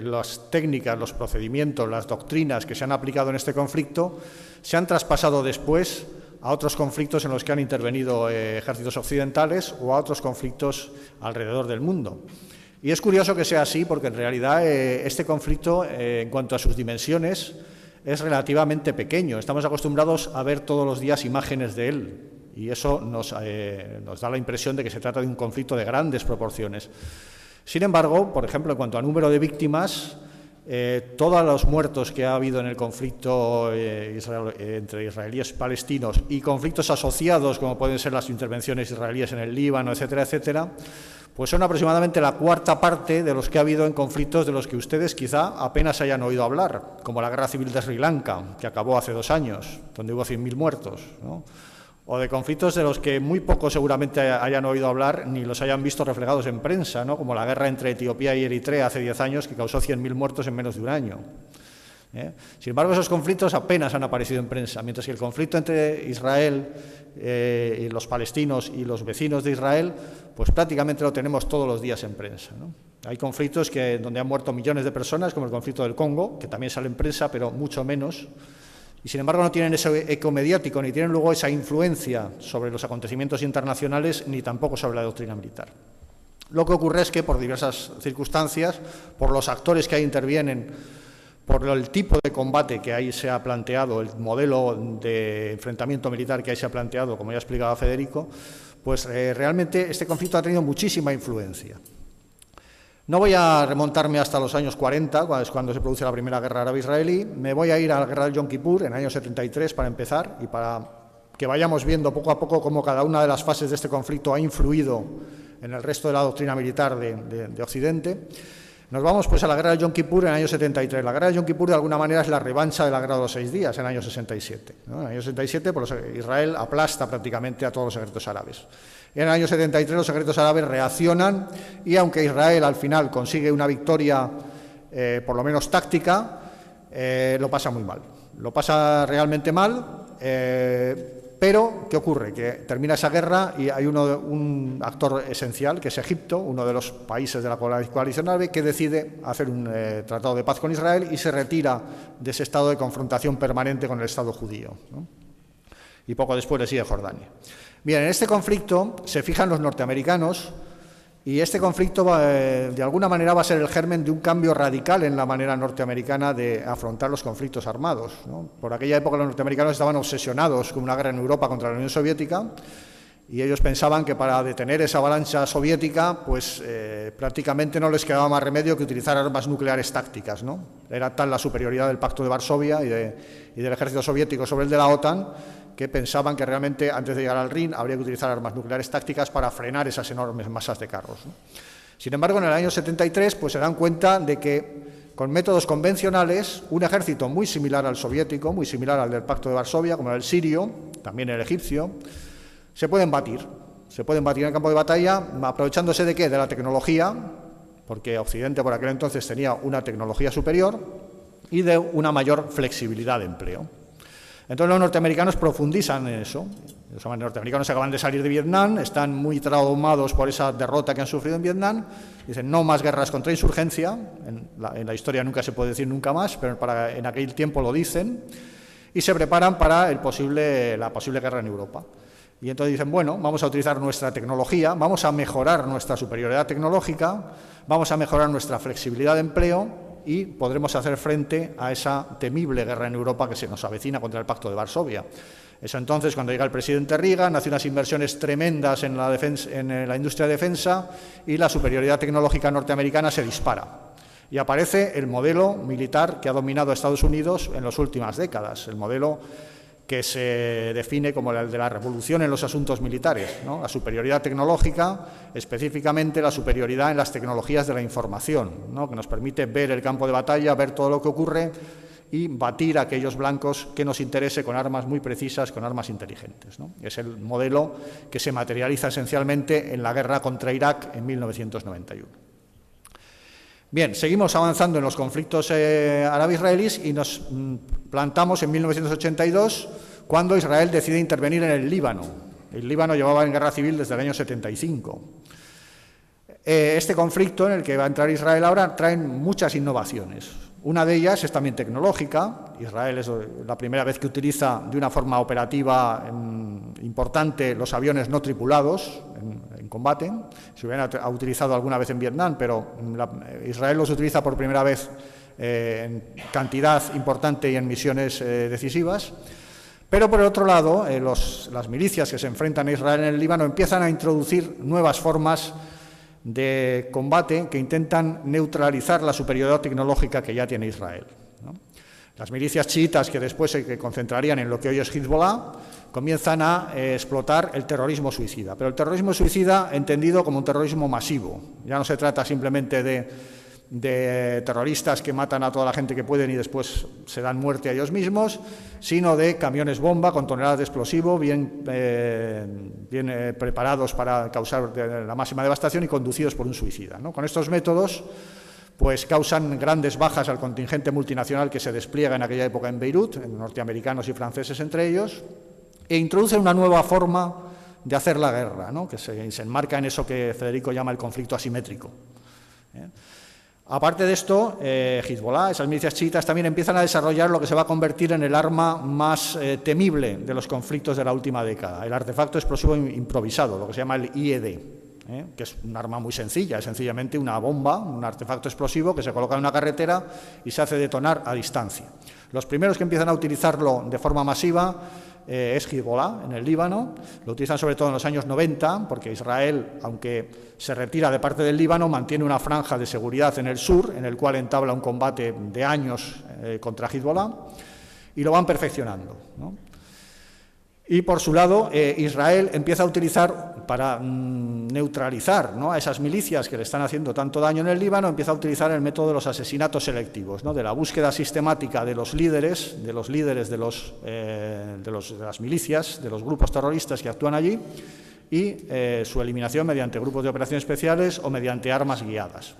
las técnicas, los procedimientos, las doctrinas que se han aplicado en este conflicto se han traspasado después a otros conflictos en los que han intervenido ejércitos occidentales o a otros conflictos alrededor del mundo. Y es curioso que sea así porque en realidad este conflicto, en cuanto a sus dimensiones, es relativamente pequeño. Estamos acostumbrados a ver todos los días imágenes de él y eso nos da la impresión de que se trata de un conflicto de grandes proporciones. Sin embargo, por ejemplo, en cuanto a número de víctimas, todos los muertos que ha habido en el conflicto entre israelíes y palestinos y conflictos asociados, como pueden ser las intervenciones israelíes en el Líbano, etcétera, etcétera, pues son aproximadamente la cuarta parte de los que ha habido en conflictos de los que ustedes quizá apenas hayan oído hablar, como la guerra civil de Sri Lanka, que acabó hace 2 años, donde hubo 100.000 muertos, ¿no? O de conflictos de los que muy pocos seguramente hayan oído hablar ni los hayan visto reflejados en prensa, ¿no? Como la guerra entre Etiopía y Eritrea hace 10 años, que causó 100.000 muertos en menos de un año. Sin embargo, esos conflictos apenas han aparecido en prensa, mientras que el conflicto entre Israel y los palestinos y los vecinos de Israel, pues prácticamente lo tenemos todos los días en prensa, ¿no? Hay conflictos donde han muerto millones de personas, como el conflicto del Congo, que también sale en prensa, pero mucho menos, y sin embargo no tienen ese eco mediático, ni tienen luego esa influencia sobre los acontecimientos internacionales, ni tampoco sobre la doctrina militar. Lo que ocurre es que, por diversas circunstancias, por los actores que ahí intervienen, por el tipo de combate que ahí se ha planteado, el modelo de enfrentamiento militar que ahí se ha planteado, como ya explicaba Federico, pues realmente este conflicto ha tenido muchísima influencia. No voy a remontarme hasta los años 40, cuando se produce la primera guerra árabe-israelí, me voy a ir a la guerra del Yom Kippur, en el año 73, para empezar, y para que vayamos viendo poco a poco cómo cada una de las fases de este conflicto ha influido en el resto de la doctrina militar de Occidente. Nos vamos pues a la guerra del Yom Kippur en el año 73. La guerra del Yom Kippur de alguna manera es la revancha de la guerra de los 6 días en el año 67. ¿no? En el año 67 pues, Israel aplasta prácticamente a todos los ejércitos árabes. En el año 73 los ejércitos árabes reaccionan y aunque Israel al final consigue una victoria por lo menos táctica, lo pasa muy mal. Lo pasa realmente mal. Pero, ¿qué ocurre? Que termina esa guerra y hay un actor esencial, que es Egipto, uno de los países de la coalición árabe, que decide hacer un tratado de paz con Israel y se retira de ese estado de confrontación permanente con el Estado judío, ¿no? Y poco después le sigue Jordania. Bien, en este conflicto se fijan los norteamericanos y este conflicto de alguna manera va a ser el germen de un cambio radical en la manera norteamericana de afrontar los conflictos armados, ¿no? Por aquella época los norteamericanos estaban obsesionados con una guerra en Europa contra la Unión Soviética y ellos pensaban que para detener esa avalancha soviética pues prácticamente no les quedaba más remedio que utilizar armas nucleares tácticas, ¿no? Era tal la superioridad del Pacto de Varsovia y del ejército soviético sobre el de la OTAN que pensaban que realmente antes de llegar al Rin habría que utilizar armas nucleares tácticas para frenar esas enormes masas de carros, ¿no? Sin embargo, en el año 73 pues, se dan cuenta de que con métodos convencionales un ejército muy similar al soviético, muy similar al del Pacto de Varsovia, como el sirio, también el egipcio, se pueden batir en el campo de batalla, aprovechándose de ¿qué? De la tecnología, porque Occidente por aquel entonces tenía una tecnología superior y de una mayor flexibilidad de empleo. Entonces los norteamericanos profundizan en eso. Los norteamericanos acaban de salir de Vietnam, están muy traumados por esa derrota que han sufrido en Vietnam, dicen no más guerras contra insurgencia, en la historia nunca se puede decir nunca más, pero en aquel tiempo lo dicen, y se preparan para la posible guerra en Europa. Y entonces dicen, bueno, vamos a utilizar nuestra tecnología, vamos a mejorar nuestra superioridad tecnológica, vamos a mejorar nuestra flexibilidad de empleo, y podremos hacer frente a esa temible guerra en Europa que se nos avecina contra el Pacto de Varsovia. Es entonces cuando llega el presidente Reagan, hace unas inversiones tremendas en la industria de defensa y la superioridad tecnológica norteamericana se dispara. Y aparece el modelo militar que ha dominado a Estados Unidos en las últimas décadas, el modelo que se define como el de la revolución en los asuntos militares, ¿no? La superioridad tecnológica, específicamente la superioridad en las tecnologías de la información, ¿no? Que nos permite ver el campo de batalla, ver todo lo que ocurre y batir a aquellos blancos que nos interese con armas muy precisas, con armas inteligentes, ¿no? Es el modelo que se materializa esencialmente en la guerra contra Irak en 1991. Bien, seguimos avanzando en los conflictos árabe-israelíes y nos plantamos en 1982 cuando Israel decide intervenir en el Líbano. El Líbano llevaba en guerra civil desde el año 75. Este conflicto en el que va a entrar Israel ahora trae muchas innovaciones. Una de ellas es también tecnológica. Israel es la primera vez que utiliza de una forma operativa importante los aviones no tripulados en combate. Se hubieran utilizado alguna vez en Vietnam, pero Israel los utiliza por primera vez en cantidad importante y en misiones decisivas. Pero, por el otro lado, las milicias que se enfrentan a Israel en el Líbano empiezan a introducir nuevas formas de combate que intentan neutralizar la superioridad tecnológica que ya tiene Israel, ¿no? Las milicias chiitas, que después se concentrarían en lo que hoy es Hezbollah, comienzan a explotar el terrorismo suicida. Pero el terrorismo suicida entendido como un terrorismo masivo. Ya no se trata simplemente de terroristas que matan a toda la gente que pueden y después se dan muerte a ellos mismos, sino de camiones bomba con toneladas de explosivo bien preparados para causar la máxima devastación y conducidos por un suicida, ¿no? Con estos métodos pues causan grandes bajas al contingente multinacional que se despliega en aquella época en Beirut, norteamericanos y franceses entre ellos, e introducen una nueva forma de hacer la guerra, ¿no? Que se enmarca en eso que Federico llama el conflicto asimétrico. Aparte de esto, Hezbollah, esas milicias chiitas, también empiezan a desarrollar lo que se va a convertir en el arma más temible de los conflictos de la última década, el artefacto explosivo improvisado, lo que se llama el IED, que es un arma muy sencilla, es sencillamente una bomba, un artefacto explosivo que se coloca en una carretera y se hace detonar a distancia. Los primeros que empiezan a utilizarlo de forma masiva es Hezbollah, en el Líbano. Lo utilizan sobre todo en los años 90, porque Israel, aunque se retira de parte del Líbano, mantiene una franja de seguridad en el sur, en el cual entabla un combate de años contra Hezbollah, y lo van perfeccionando, ¿no? Y por su lado, Israel empieza a utilizar, para neutralizar, ¿no?, a esas milicias que le están haciendo tanto daño en el Líbano, empieza a utilizar el método de los asesinatos selectivos, ¿no?, de la búsqueda sistemática de los líderes, de las milicias, de los grupos terroristas que actúan allí, y su eliminación mediante grupos de operaciones especiales o mediante armas guiadas.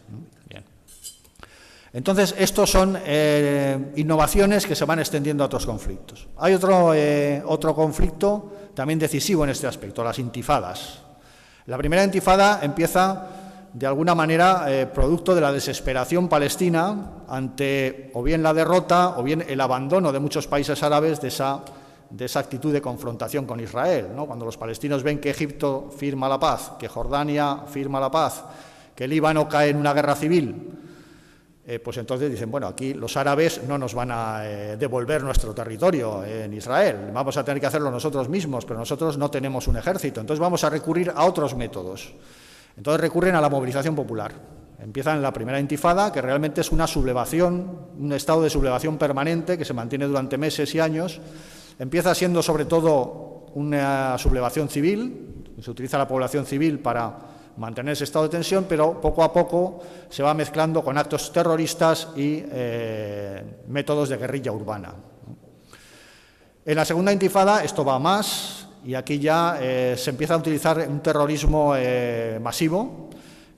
Bien. Entonces, estos son innovaciones que se van extendiendo a otros conflictos. Hay otro conflicto también decisivo en este aspecto, las intifadas. La primera intifada empieza, de alguna manera, producto de la desesperación palestina ante o bien la derrota o bien el abandono de muchos países árabes de esa actitud de confrontación con Israel, ¿no? Cuando los palestinos ven que Egipto firma la paz, que Jordania firma la paz, que el Líbano cae en una guerra civil, pues entonces dicen, bueno, aquí los árabes no nos van a devolver nuestro territorio en Israel, vamos a tener que hacerlo nosotros mismos, pero nosotros no tenemos un ejército, entonces vamos a recurrir a otros métodos. Entonces recurren a la movilización popular. Empiezan la primera intifada, que realmente es una sublevación, un estado de sublevación permanente que se mantiene durante meses y años. Empieza siendo sobre todo una sublevación civil, se utiliza la población civil para mantener ese estado de tensión, pero poco a poco se va mezclando con actos terroristas y métodos de guerrilla urbana. En la segunda intifada esto va más y aquí ya se empieza a utilizar un terrorismo masivo.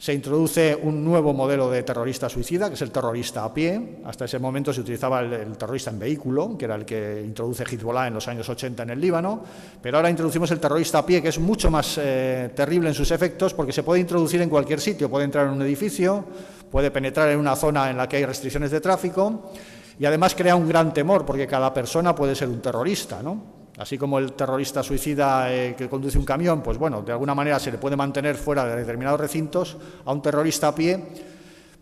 Se introduce un nuevo modelo de terrorista suicida, que es el terrorista a pie. Hasta ese momento se utilizaba el terrorista en vehículo, que era el que introduce Hezbollah en los años 80 en el Líbano, pero ahora introducimos el terrorista a pie, que es mucho más terrible en sus efectos, porque se puede introducir en cualquier sitio, puede entrar en un edificio, puede penetrar en una zona en la que hay restricciones de tráfico, y además crea un gran temor, porque cada persona puede ser un terrorista, ¿no? Así como el terrorista suicida que conduce un camión, pues bueno, de alguna manera se le puede mantener fuera de determinados recintos, a un terrorista a pie,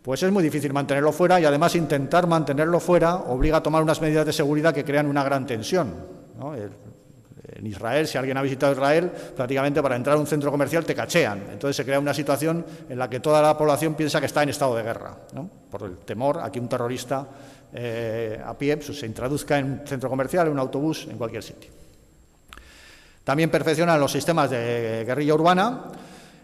pues es muy difícil mantenerlo fuera y además intentar mantenerlo fuera obliga a tomar unas medidas de seguridad que crean una gran tensión, ¿no? En Israel, si alguien ha visitado Israel, prácticamente para entrar a un centro comercial te cachean. Entonces se crea una situación en la que toda la población piensa que está en estado de guerra, ¿no? Por el temor a que un terrorista a pie pues, se introduzca en un centro comercial, en un autobús, en cualquier sitio. También perfeccionan los sistemas de guerrilla urbana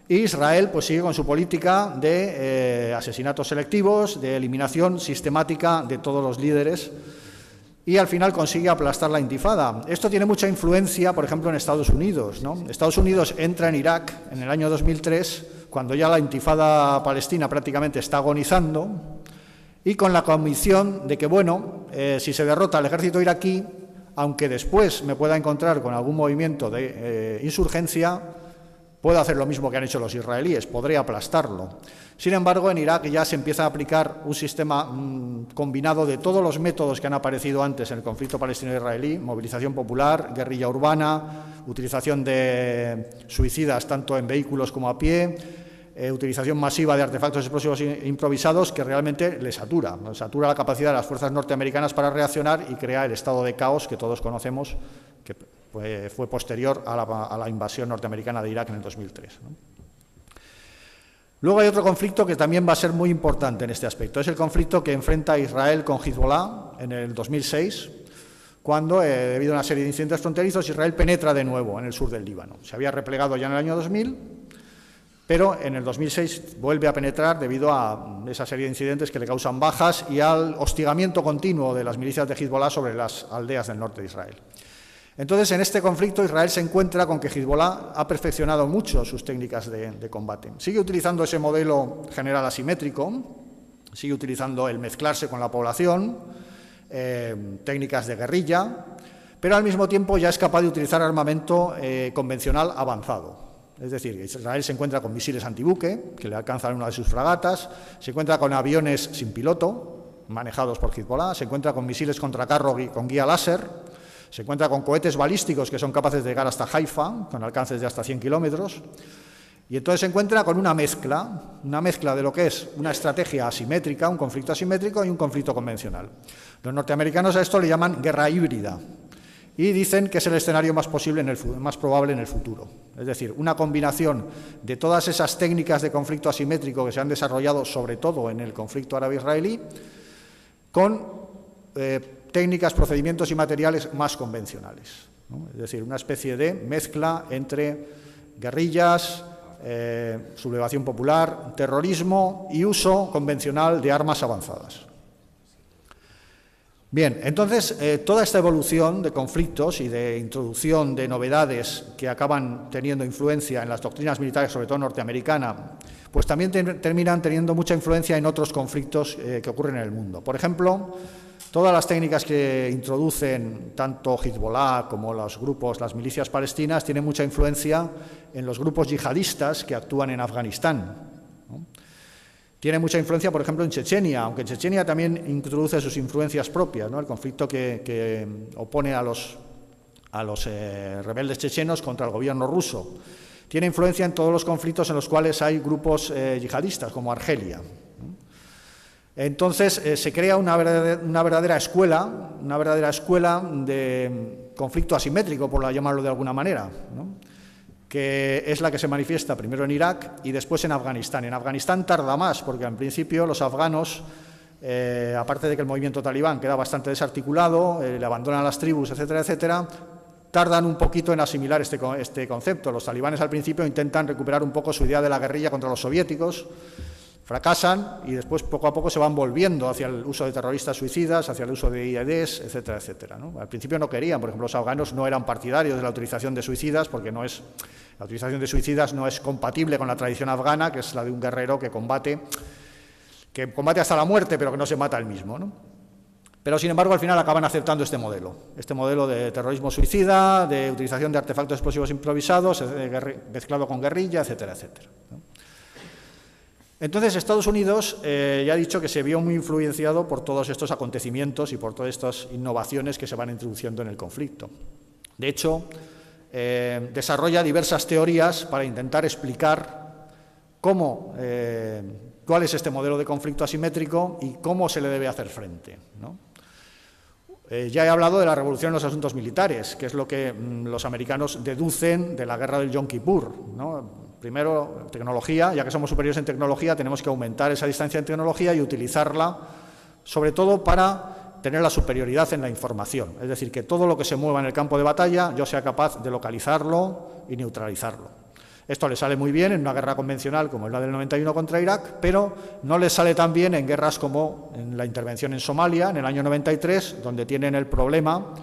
y Israel pues, sigue con su política de asesinatos selectivos, de eliminación sistemática de todos los líderes y al final consigue aplastar la intifada. Esto tiene mucha influencia, por ejemplo, en Estados Unidos, ¿no? Estados Unidos entra en Irak en el año 2003, cuando ya la intifada palestina prácticamente está agonizando y con la convicción de que, bueno, si se derrota al ejército iraquí, aunque después me pueda encontrar con algún movimiento de insurgencia, puedo hacer lo mismo que han hecho los israelíes, podré aplastarlo. Sin embargo, en Irak ya se empieza a aplicar un sistema combinado de todos los métodos que han aparecido antes en el conflicto palestino-israelí, movilización popular, guerrilla urbana, utilización de suicidas tanto en vehículos como a pie, utilización masiva de artefactos explosivos improvisados que realmente le satura la capacidad de las fuerzas norteamericanas para reaccionar y crea el estado de caos que todos conocemos, que fue posterior a la invasión norteamericana de Irak en el 2003, ¿no? Luego hay otro conflicto que también va a ser muy importante en este aspecto. Es el conflicto que enfrenta Israel con Hezbollah en el 2006, cuando, debido a una serie de incidentes fronterizos, Israel penetra de nuevo en el sur del Líbano. Se había replegado ya en el año 2000, pero en el 2006 vuelve a penetrar debido a esa serie de incidentes que le causan bajas y al hostigamiento continuo de las milicias de Hezbollah sobre las aldeas del norte de Israel. Entonces, en este conflicto, Israel se encuentra con que Hezbollah ha perfeccionado mucho sus técnicas de combate. Sigue utilizando ese modelo general asimétrico, sigue utilizando el mezclarse con la población, técnicas de guerrilla, pero al mismo tiempo ya es capaz de utilizar armamento convencional avanzado. Es decir, Israel se encuentra con misiles antibuque, que le alcanzan una de sus fragatas, se encuentra con aviones sin piloto, manejados por Hezbollah, se encuentra con misiles contracarro con guía láser, se encuentra con cohetes balísticos que son capaces de llegar hasta Haifa, con alcances de hasta 100 kilómetros, y entonces se encuentra con una mezcla de lo que es una estrategia asimétrica, un conflicto asimétrico y un conflicto convencional. Los norteamericanos a esto le llaman guerra híbrida, y dicen que es el escenario más probable en el futuro. Es decir, una combinación de todas esas técnicas de conflicto asimétrico que se han desarrollado, sobre todo en el conflicto árabe-israelí, con técnicas, procedimientos y materiales más convencionales, ¿no? Es decir, una especie de mezcla entre guerrillas, sublevación popular, terrorismo y uso convencional de armas avanzadas. Bien, entonces, toda esta evolución de conflictos y de introducción de novedades que acaban teniendo influencia en las doctrinas militares, sobre todo norteamericana, pues también terminan teniendo mucha influencia en otros conflictos que ocurren en el mundo. Por ejemplo, todas las técnicas que introducen tanto Hezbollah como los grupos, las milicias palestinas, tienen mucha influencia en los grupos yihadistas que actúan en Afganistán, ¿no? Tiene mucha influencia, por ejemplo, en Chechenia, aunque Chechenia también introduce sus influencias propias, ¿no? El conflicto que opone a los rebeldes chechenos contra el gobierno ruso. Tiene influencia en todos los conflictos en los cuales hay grupos yihadistas, como Argelia, ¿no? Entonces, se crea una verdadera escuela de conflicto asimétrico, por llamarlo de alguna manera, ¿no? Que es la que se manifiesta primero en Irak y después en Afganistán. En Afganistán tarda más, porque en principio los afganos, aparte de que el movimiento talibán queda bastante desarticulado, le abandonan las tribus, etcétera, etcétera, tardan un poquito en asimilar este concepto. Los talibanes al principio intentan recuperar un poco su idea de la guerrilla contra los soviéticos, fracasan y después poco a poco se van volviendo hacia el uso de terroristas suicidas, hacia el uso de IEDs, etcétera, etcétera, ¿no? Al principio no querían, por ejemplo, los afganos no eran partidarios de la utilización de suicidas porque la utilización de suicidas no es compatible con la tradición afgana, que es la de un guerrero que combate hasta la muerte, pero que no se mata él mismo, ¿no? Pero, sin embargo, al final acaban aceptando este modelo de terrorismo suicida, de utilización de artefactos explosivos improvisados, mezclado con guerrilla, etcétera, etcétera, ¿no? Entonces, Estados Unidos ya ha dicho que se vio muy influenciado por todos estos acontecimientos y por todas estas innovaciones que se van introduciendo en el conflicto. De hecho, desarrolla diversas teorías para intentar explicar cuál es este modelo de conflicto asimétrico y cómo se le debe hacer frente, ¿no? Ya he hablado de la revolución en los asuntos militares, que es lo que los americanos deducen de la guerra del Yom Kippur, ¿no? Primero, tecnología, ya que somos superiores en tecnología, tenemos que aumentar esa distancia en tecnología y utilizarla, sobre todo para tener la superioridad en la información. Es decir, que todo lo que se mueva en el campo de batalla, yo sea capaz de localizarlo y neutralizarlo. Esto le sale muy bien en una guerra convencional como es la del 91 contra Irak, pero no le sale tan bien en guerras como en la intervención en Somalia, en el año 93, donde tienen el problema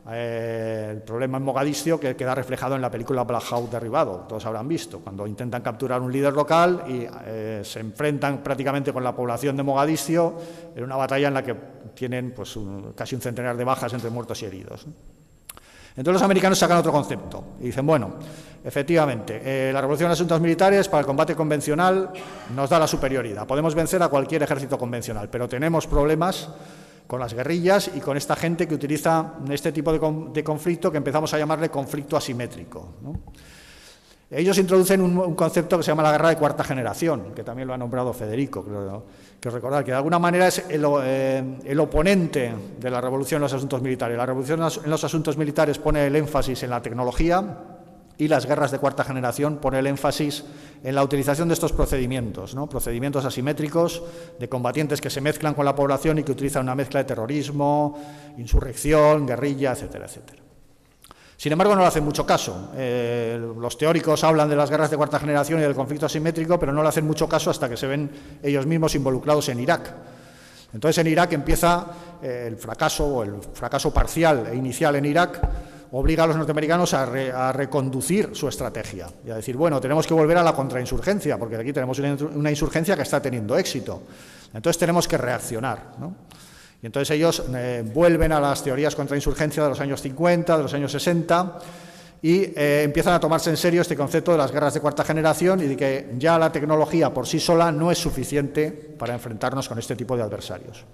en Mogadiscio, que queda reflejado en la película Black Hawk Derribado, todos habrán visto, cuando intentan capturar un líder local y se enfrentan prácticamente con la población de Mogadiscio en una batalla en la que tienen pues, casi un centenar de bajas entre muertos y heridos. Entonces los americanos sacan otro concepto y dicen, bueno, efectivamente, la revolución de asuntos militares para el combate convencional nos da la superioridad, podemos vencer a cualquier ejército convencional, pero tenemos problemas con las guerrillas y con esta gente que utiliza este tipo de conflicto que empezamos a llamarle conflicto asimétrico, ¿no? Ellos introducen un concepto que se llama la guerra de cuarta generación, que también lo ha nombrado Federico, que recordar, que de alguna manera es el oponente de la revolución en los asuntos militares. La revolución en los asuntos militares pone el énfasis en la tecnología y las guerras de cuarta generación pone el énfasis en la utilización de estos procedimientos, ¿no? Procedimientos asimétricos de combatientes que se mezclan con la población y que utilizan una mezcla de terrorismo, insurrección, guerrilla, etcétera, etcétera. Sin embargo, no le hacen mucho caso. Los teóricos hablan de las guerras de cuarta generación y del conflicto asimétrico, pero no le hacen mucho caso hasta que se ven ellos mismos involucrados en Irak. Entonces, en Irak empieza el fracaso, o el fracaso parcial e inicial en Irak, obliga a los norteamericanos a reconducir su estrategia y a decir, bueno, tenemos que volver a la contrainsurgencia, porque aquí tenemos una insurgencia que está teniendo éxito. Entonces, tenemos que reaccionar, ¿no? Y entonces ellos vuelven a las teorías contrainsurgencia de los años 50, de los años 60, y empiezan a tomarse en serio este concepto de las guerras de cuarta generación y de que ya la tecnología por sí sola no es suficiente para enfrentarnos con este tipo de adversarios.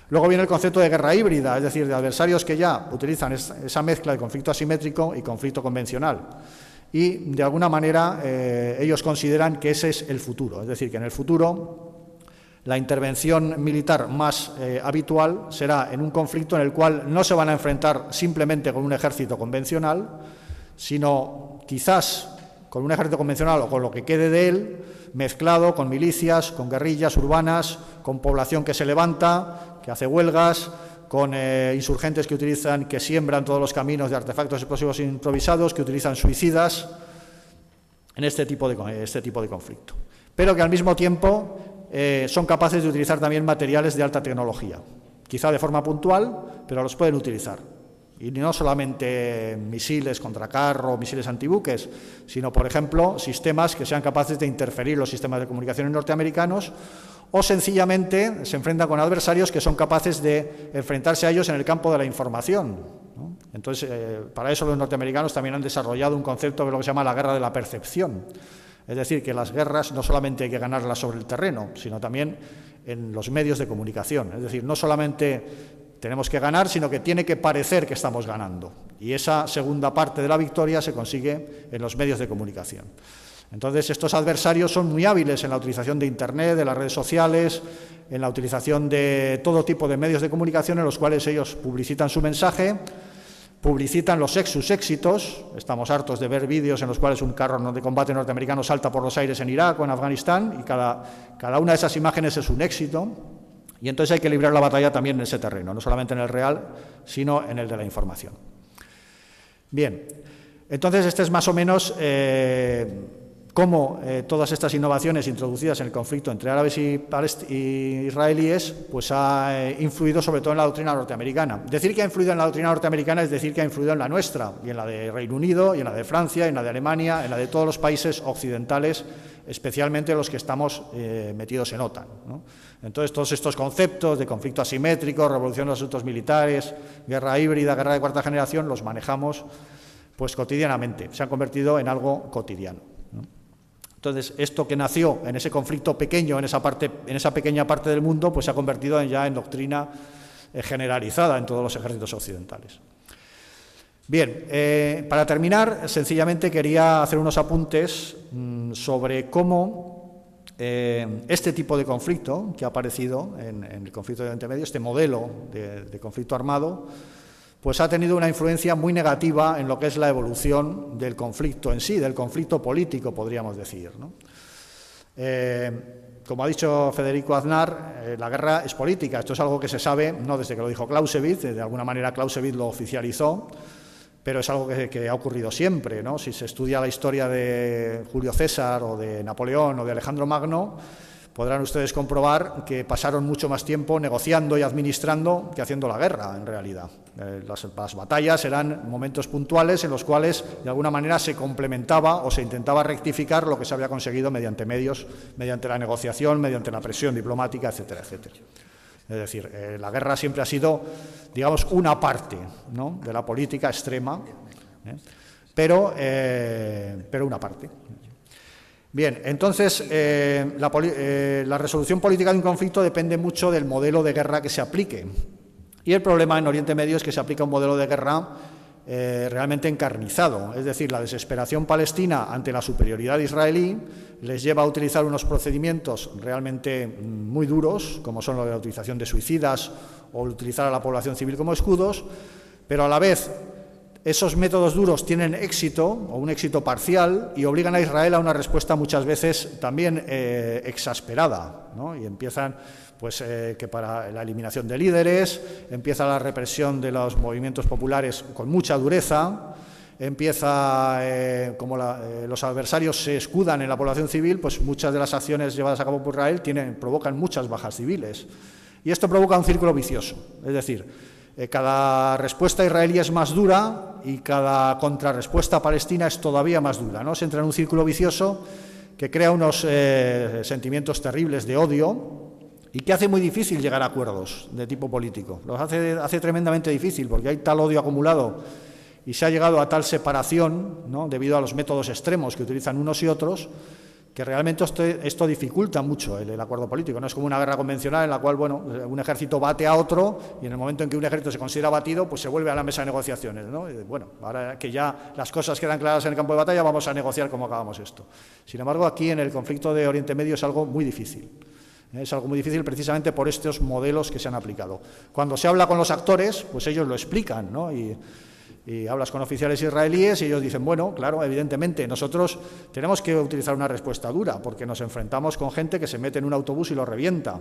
Luego viene el concepto de guerra híbrida, es decir, de adversarios que ya utilizan esa mezcla de conflicto asimétrico y conflicto convencional. Y, de alguna manera, ellos consideran que ese es el futuro, es decir, que en el futuro la intervención militar más habitual será en un conflicto en el cual no se van a enfrentar simplemente con un ejército convencional, sino quizás con un ejército convencional o con lo que quede de él, mezclado con milicias, con guerrillas urbanas, con población que se levanta, que hace huelgas, con insurgentes que siembran todos los caminos de artefactos explosivos improvisados, que utilizan suicidas, en este tipo de conflicto. Pero que al mismo tiempo son capaces de utilizar también materiales de alta tecnología, quizá de forma puntual, pero los pueden utilizar. Y no solamente misiles contra carro, misiles antibuques, sino, por ejemplo, sistemas que sean capaces de interferir los sistemas de comunicaciones norteamericanos, o sencillamente se enfrentan con adversarios que son capaces de enfrentarse a ellos en el campo de la información, ¿no? Entonces, para eso los norteamericanos también han desarrollado un concepto de lo que se llama la guerra de la percepción. Es decir, que las guerras no solamente hay que ganarlas sobre el terreno, sino también en los medios de comunicación. Es decir, no solamente tenemos que ganar, sino que tiene que parecer que estamos ganando. Y esa segunda parte de la victoria se consigue en los medios de comunicación. Entonces, estos adversarios son muy hábiles en la utilización de Internet, de las redes sociales, en la utilización de todo tipo de medios de comunicación en los cuales ellos publicitan su mensaje, publicitan sus éxitos. Estamos hartos de ver vídeos en los cuales un carro de combate norteamericano salta por los aires en Irak o en Afganistán, y cada una de esas imágenes es un éxito, y entonces hay que librar la batalla también en ese terreno, no solamente en el real, sino en el de la información. Bien, entonces este es más o menos cómo todas estas innovaciones introducidas en el conflicto entre árabes y israelíes pues ha influido sobre todo en la doctrina norteamericana. Decir que ha influido en la doctrina norteamericana es decir que ha influido en la nuestra, y en la de Reino Unido, y en la de Francia, y en la de Alemania, en la de todos los países occidentales, especialmente los que estamos metidos en OTAN, ¿no? Entonces, todos estos conceptos de conflicto asimétrico, revolución de los asuntos militares, guerra híbrida, guerra de cuarta generación, los manejamos pues cotidianamente, se han convertido en algo cotidiano, ¿no? Entonces, esto que nació en ese conflicto pequeño, en esa pequeña parte del mundo, pues se ha convertido ya en doctrina generalizada en todos los ejércitos occidentales. Bien, para terminar, sencillamente quería hacer unos apuntes sobre cómo este tipo de conflicto que ha aparecido en el conflicto de Oriente Medio, este modelo de conflicto armado, pues ha tenido una influencia muy negativa en lo que es la evolución del conflicto en sí, del conflicto político, podríamos decir, ¿no? Como ha dicho Federico Aznar, la guerra es política. Esto es algo que se sabe, no desde que lo dijo Clausewitz, de alguna manera Clausewitz lo oficializó, pero es algo que ha ocurrido siempre, ¿no? Si se estudia la historia de Julio César o de Napoleón o de Alejandro Magno, podrán ustedes comprobar que pasaron mucho más tiempo negociando y administrando que haciendo la guerra, en realidad. Las batallas eran momentos puntuales en los cuales, de alguna manera, se complementaba o se intentaba rectificar lo que se había conseguido mediante medios, mediante la negociación, mediante la presión diplomática, etcétera, etcétera. Es decir, la guerra siempre ha sido, digamos, una parte, ¿no?, de la política extrema, pero una parte. Bien, entonces, la resolución política de un conflicto depende mucho del modelo de guerra que se aplique. Y el problema en Oriente Medio es que se aplica un modelo de guerra realmente encarnizado. Es decir, la desesperación palestina ante la superioridad israelí les lleva a utilizar unos procedimientos realmente muy duros, como son la utilización de suicidas o utilizar a la población civil como escudos, pero a la vez esos métodos duros tienen éxito o un éxito parcial y obligan a Israel a una respuesta muchas veces también exasperada, ¿no? Y empiezan pues que para la eliminación de líderes, empieza la represión de los movimientos populares con mucha dureza, empieza, como los adversarios se escudan en la población civil, pues muchas de las acciones llevadas a cabo por Israel provocan muchas bajas civiles. Y esto provoca un círculo vicioso, es decir, cada respuesta israelí es más dura y cada contrarrespuesta palestina es todavía más dura, ¿no? Se entra en un círculo vicioso que crea unos sentimientos terribles de odio y que hace muy difícil llegar a acuerdos de tipo político. Los hace tremendamente difícil porque hay tal odio acumulado y se ha llegado a tal separación, ¿no?, debido a los métodos extremos que utilizan unos y otros, que realmente esto dificulta mucho el acuerdo político. No es como una guerra convencional en la cual, bueno, un ejército bate a otro y en el momento en que un ejército se considera batido, pues se vuelve a la mesa de negociaciones, ¿no? Bueno, ahora que ya las cosas quedan claras en el campo de batalla, vamos a negociar cómo acabamos esto. Sin embargo, aquí en el conflicto de Oriente Medio es algo muy difícil. Es algo muy difícil precisamente por estos modelos que se han aplicado. Cuando se habla con los actores, pues ellos lo explican, ¿no? Y hablas con oficiales israelíes y ellos dicen, bueno, claro, evidentemente nosotros tenemos que utilizar una respuesta dura porque nos enfrentamos con gente que se mete en un autobús y lo revienta,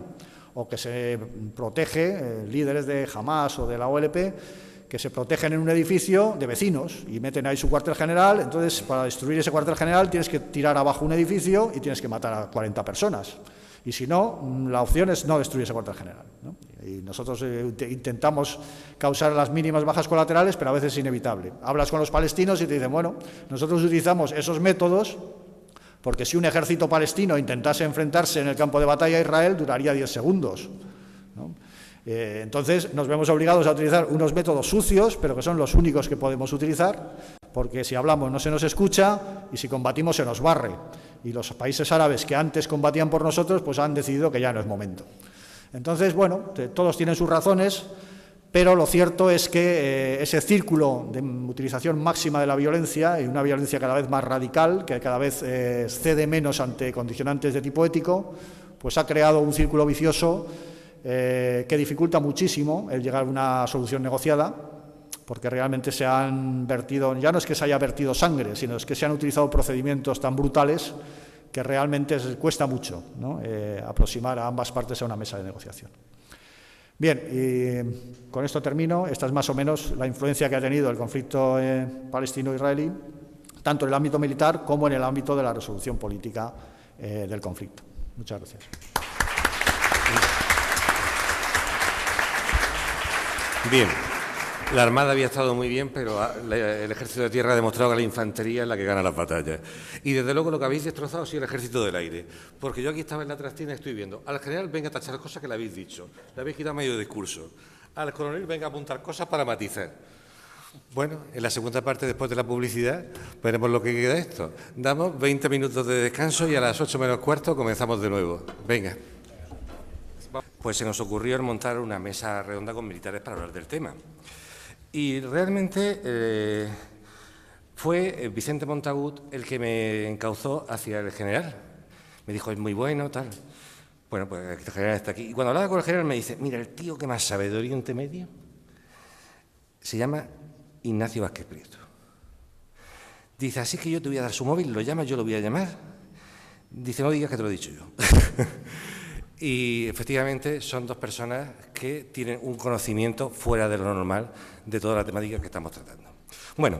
o que se protege, líderes de Hamas o de la OLP, que se protegen en un edificio de vecinos y meten ahí su cuartel general. Entonces, para destruir ese cuartel general tienes que tirar abajo un edificio y tienes que matar a 40 personas. Y si no, la opción es no destruir ese cuartel general, ¿no? Y nosotros intentamos causar las mínimas bajas colaterales, pero a veces es inevitable. Hablas con los palestinos y te dicen, bueno, nosotros utilizamos esos métodos porque si un ejército palestino intentase enfrentarse en el campo de batalla a Israel, duraría 10 segundos, ¿no? Entonces nos vemos obligados a utilizar unos métodos sucios, pero que son los únicos que podemos utilizar, porque si hablamos no se nos escucha y si combatimos se nos barre. Y los países árabes que antes combatían por nosotros, pues han decidido que ya no es momento. Entonces, bueno, todos tienen sus razones, pero lo cierto es que ese círculo de utilización máxima de la violencia, y una violencia cada vez más radical, que cada vez cede menos ante condicionantes de tipo ético, pues ha creado un círculo vicioso que dificulta muchísimo el llegar a una solución negociada, porque realmente se han vertido, ya no es que se haya vertido sangre, sino es que se han utilizado procedimientos tan brutales que realmente cuesta mucho, ¿no?, aproximar a ambas partes a una mesa de negociación. Bien, y con esto termino. Esta es más o menos la influencia que ha tenido el conflicto palestino-israelí, tanto en el ámbito militar como en el ámbito de la resolución política del conflicto. Muchas gracias. Bien. La Armada había estado muy bien, pero el Ejército de Tierra ha demostrado que la infantería es la que gana las batallas. Y desde luego lo que habéis destrozado ha sido el Ejército del Aire. Porque yo aquí estaba en la trastina y estoy viendo al general venga a tachar cosas que le habéis dicho. Le habéis quitado medio discurso. Al coronel venga a apuntar cosas para matizar. Bueno, en la segunda parte, después de la publicidad, veremos lo que queda de esto. Damos 20 minutos de descanso y a las 8 menos cuarto comenzamos de nuevo. Venga. Pues se nos ocurrió montar una mesa redonda con militares para hablar del tema. Y realmente fue Vicente Montagut el que me encauzó hacia el general. Me dijo, es muy bueno, tal. Bueno, pues el general está aquí. Y cuando hablaba con el general me dice, mira, el tío que más sabe de Oriente Medio se llama Ignacio Vázquez Prieto. Dice, así que yo te voy a dar su móvil, lo llamas, yo lo voy a llamar. Dice, no digas que te lo he dicho yo. Y efectivamente son dos personas que tienen un conocimiento fuera de lo normal de toda la temática que estamos tratando. Bueno,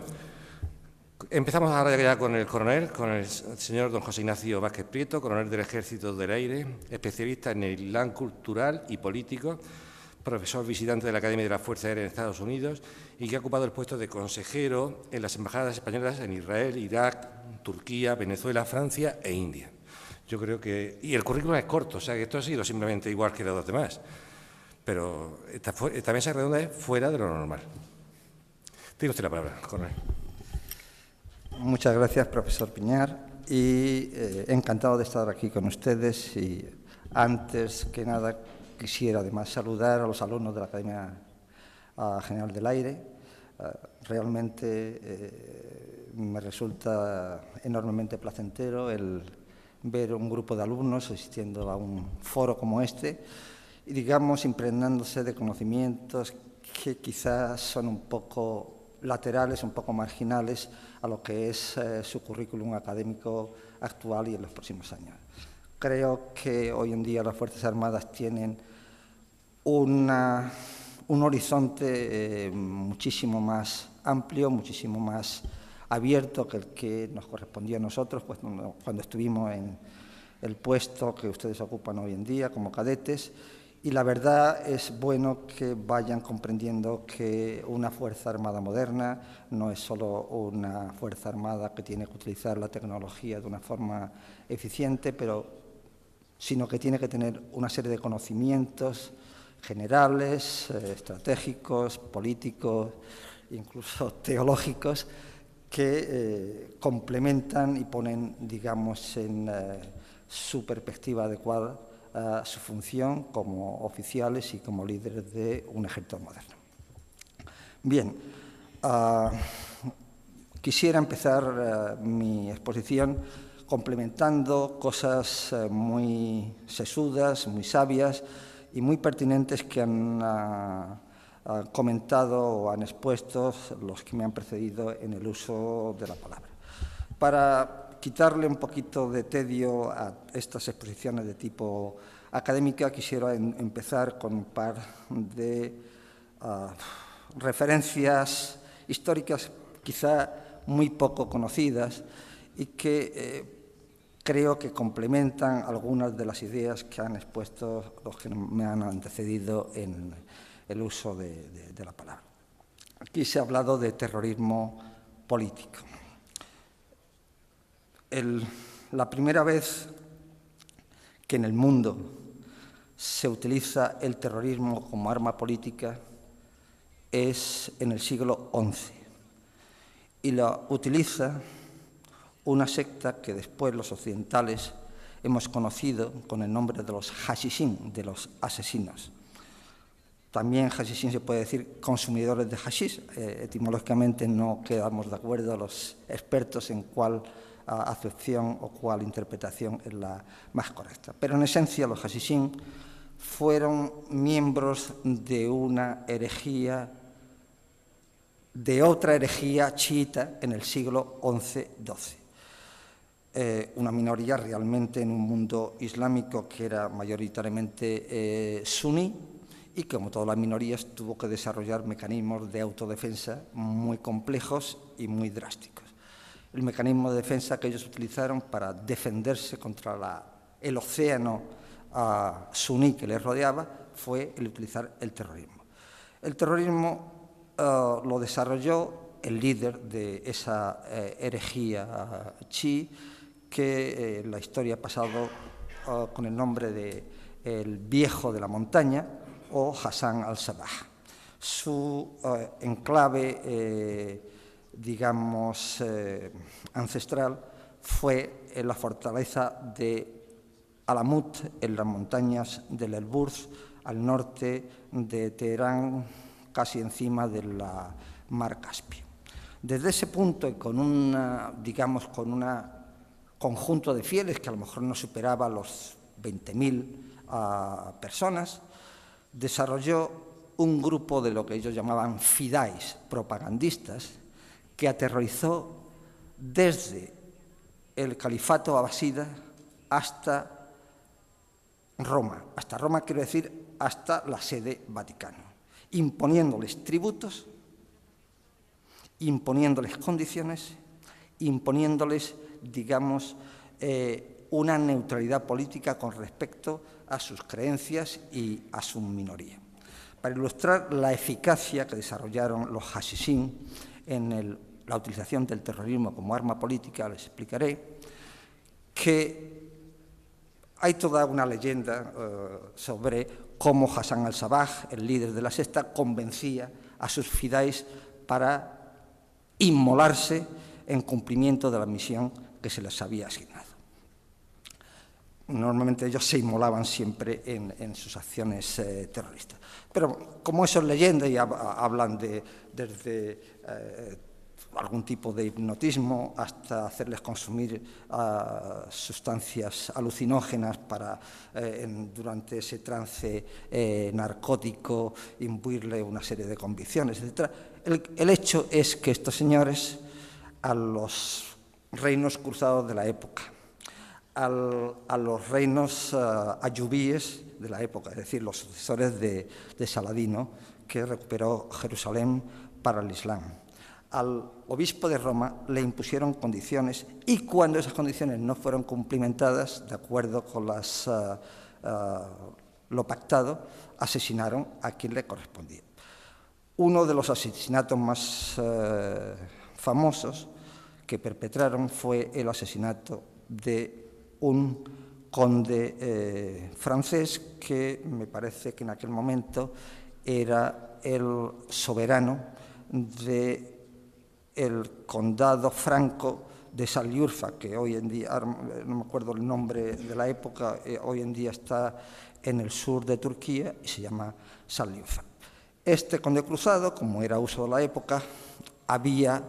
empezamos ahora ya con el coronel, con el señor don José Ignacio Vázquez Prieto, coronel del Ejército del Aire, especialista en el Islam cultural y político, profesor visitante de la Academia de la Fuerza Aérea en Estados Unidos y que ha ocupado el puesto de consejero en las embajadas españolas en Israel, Irak, Turquía, Venezuela, Francia e India. Yo creo que... Y el currículum es corto, o sea que esto ha sido simplemente igual que los demás. Pero esta mesa redonda es fuera de lo normal. Tiene usted la palabra, coronel. Muchas gracias, profesor Piñar. Y encantado de estar aquí con ustedes. Y antes que nada quisiera además saludar a los alumnos de la Academia General del Aire, Realmente me resulta enormemente placentero el ver un grupo de alumnos asistiendo a un foro como este y, digamos, impregnándose de conocimientos que quizás son un poco laterales, un poco marginales a lo que es su currículum académico actual y en los próximos años. Creo que hoy en día las Fuerzas Armadas tienen un horizonte muchísimo más amplio, muchísimo más abierto que el que nos correspondía a nosotros pues, cuando estuvimos en el puesto que ustedes ocupan hoy en día como cadetes. Y la verdad es bueno que vayan comprendiendo que una Fuerza Armada moderna no es solo una Fuerza Armada que tiene que utilizar la tecnología de una forma eficiente, sino que tiene que tener una serie de conocimientos generales, estratégicos, políticos, incluso teológicos, que complementan y ponen, digamos, en su perspectiva adecuada su función como oficiales y como líderes de un ejército moderno. Bien, quisiera empezar mi exposición complementando cosas muy sesudas, muy sabias y muy pertinentes que han comentado o han expuesto los que me han precedido en el uso de la palabra. Para quitarle un poquito de tedio a estas exposiciones de tipo académica, quisiera empezar con un par de referencias históricas quizá muy poco conocidas y que creo que complementan algunas de las ideas que han expuesto los que me han antecedido en el uso de la palabra. Aquí se ha hablado de terrorismo político. La primera vez que en el mundo se utiliza el terrorismo como arma política es en el siglo XI y lo utiliza una secta que después los occidentales hemos conocido con el nombre de los hashishín, de los asesinos. También hashishín se puede decir consumidores de hashish. Etimológicamente no quedamos de acuerdo los expertos en cuál acepción o cuál interpretación es la más correcta. Pero en esencia los hashishín fueron miembros de una herejía, de otra herejía chiita en el siglo XI-XII. Una minoría realmente en un mundo islámico que era mayoritariamente suní y que, como todas las minorías, tuvo que desarrollar mecanismos de autodefensa muy complejos y muy drásticos. El mecanismo de defensa que ellos utilizaron para defenderse contra el océano suní que les rodeaba fue el utilizar el terrorismo. El terrorismo lo desarrolló el líder de esa herejía chií, que en la historia ha pasado con el nombre de el Viejo de la Montaña o Hassan al-Sabah. Su enclave, digamos, ancestral fue en la fortaleza de Alamut, en las montañas del Elburz, al norte de Teherán, casi encima de la mar Caspio. Desde ese punto y con un conjunto de fieles que a lo mejor no superaba los 20.000 personas, desarrolló un grupo de lo que ellos llamaban fidais, propagandistas, que aterrorizó desde el califato abasida hasta Roma. Hasta Roma, quiero decir, hasta la sede Vaticano, imponiéndoles tributos, imponiéndoles condiciones, imponiéndoles, digamos, una neutralidad política con respecto a sus creencias y a su minoría. Para ilustrar la eficacia que desarrollaron los hashishín en la utilización del terrorismo como arma política, les explicaré que hay toda una leyenda sobre cómo Hassan al-Sabah, el líder de la secta, convencía a sus fidais para inmolarse en cumplimiento de la misión que se les había asignado. normalmente ellos se inmolaban siempre en sus acciones terroristas. Pero como eso es leyenda y hablan desde algún tipo de hipnotismo hasta hacerles consumir sustancias alucinógenas para, durante ese trance narcótico, imbuirle una serie de convicciones, etc. El hecho es que estos señores, a los reinos cruzados de la época, a los reinos ayubíes de la época, es decir, los sucesores de Saladino, que recuperó Jerusalén para el Islam, al obispo de Roma le impusieron condiciones y cuando esas condiciones no fueron cumplimentadas, de acuerdo con lo pactado, asesinaron a quien le correspondía. Uno de los asesinatos más famosos que perpetraron fue el asesinato de un conde francés que me parece que en aquel momento era el soberano del condado franco de Sanliurfa, que hoy en día, no me acuerdo el nombre de la época, hoy en día está en el sur de Turquía y se llama Sanliurfa. Este conde cruzado, como era uso de la época, había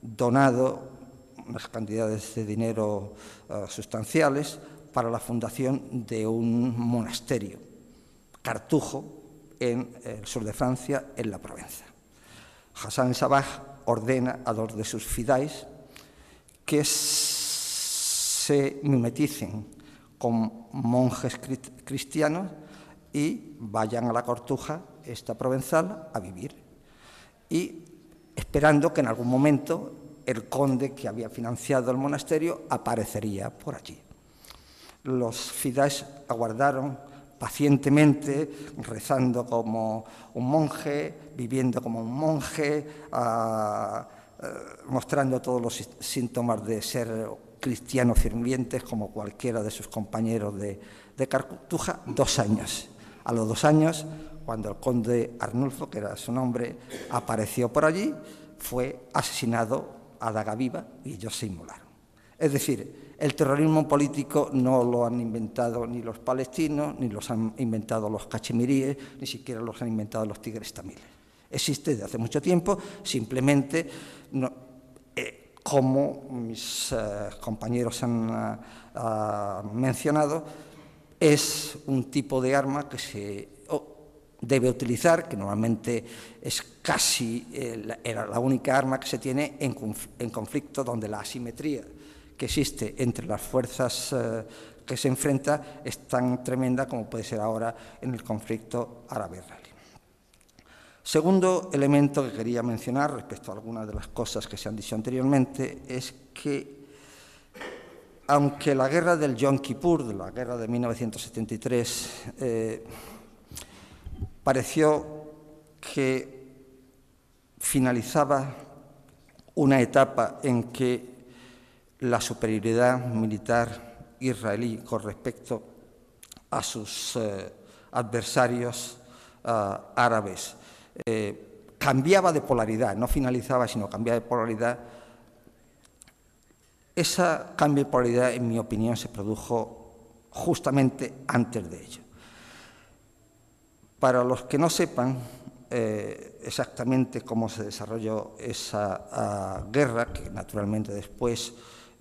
donado unas cantidades de dinero sustanciales para la fundación de un monasterio, Cartujo, en el sur de Francia, en la Provenza. Hassan Sabbah ordena a dos de sus fidáis que se mimeticen con monjes cristianos y vayan a la Cartuja, esta provenzal, a vivir. Y esperando que en algún momento el conde que había financiado el monasterio aparecería por allí. Los fidáis aguardaron pacientemente, rezando como un monje, viviendo como un monje, mostrando todos los síntomas de ser cristianos fervientes como cualquiera de sus compañeros de Cartuja, 2 años. A los 2 años, cuando el conde Arnulfo, que era su nombre, apareció por allí, fue asesinado a daga viva y ellos se inmolaron. Es decir, el terrorismo político no lo han inventado ni los palestinos, ni los han inventado los cachemiríes, ni siquiera los han inventado los tigres tamiles. Existe desde hace mucho tiempo, simplemente, como mis compañeros han mencionado, es un tipo de arma que se debe utilizar, que normalmente es casi era la única arma que se tiene en conflicto donde la asimetría que existe entre las fuerzas que se enfrentan es tan tremenda como puede ser ahora en el conflicto árabe-israelí. Segundo elemento que quería mencionar respecto a algunas de las cosas que se han dicho anteriormente es que aunque la guerra del Yom Kippur, de la guerra de 1973, pareció que finalizaba una etapa en que la superioridad militar israelí con respecto a sus adversarios árabes cambiaba de polaridad, no finalizaba, sino cambiaba de polaridad. Ese cambio de polaridad, en mi opinión, se produjo justamente antes de ello. Para los que no sepan exactamente cómo se desarrolló esa guerra, que naturalmente después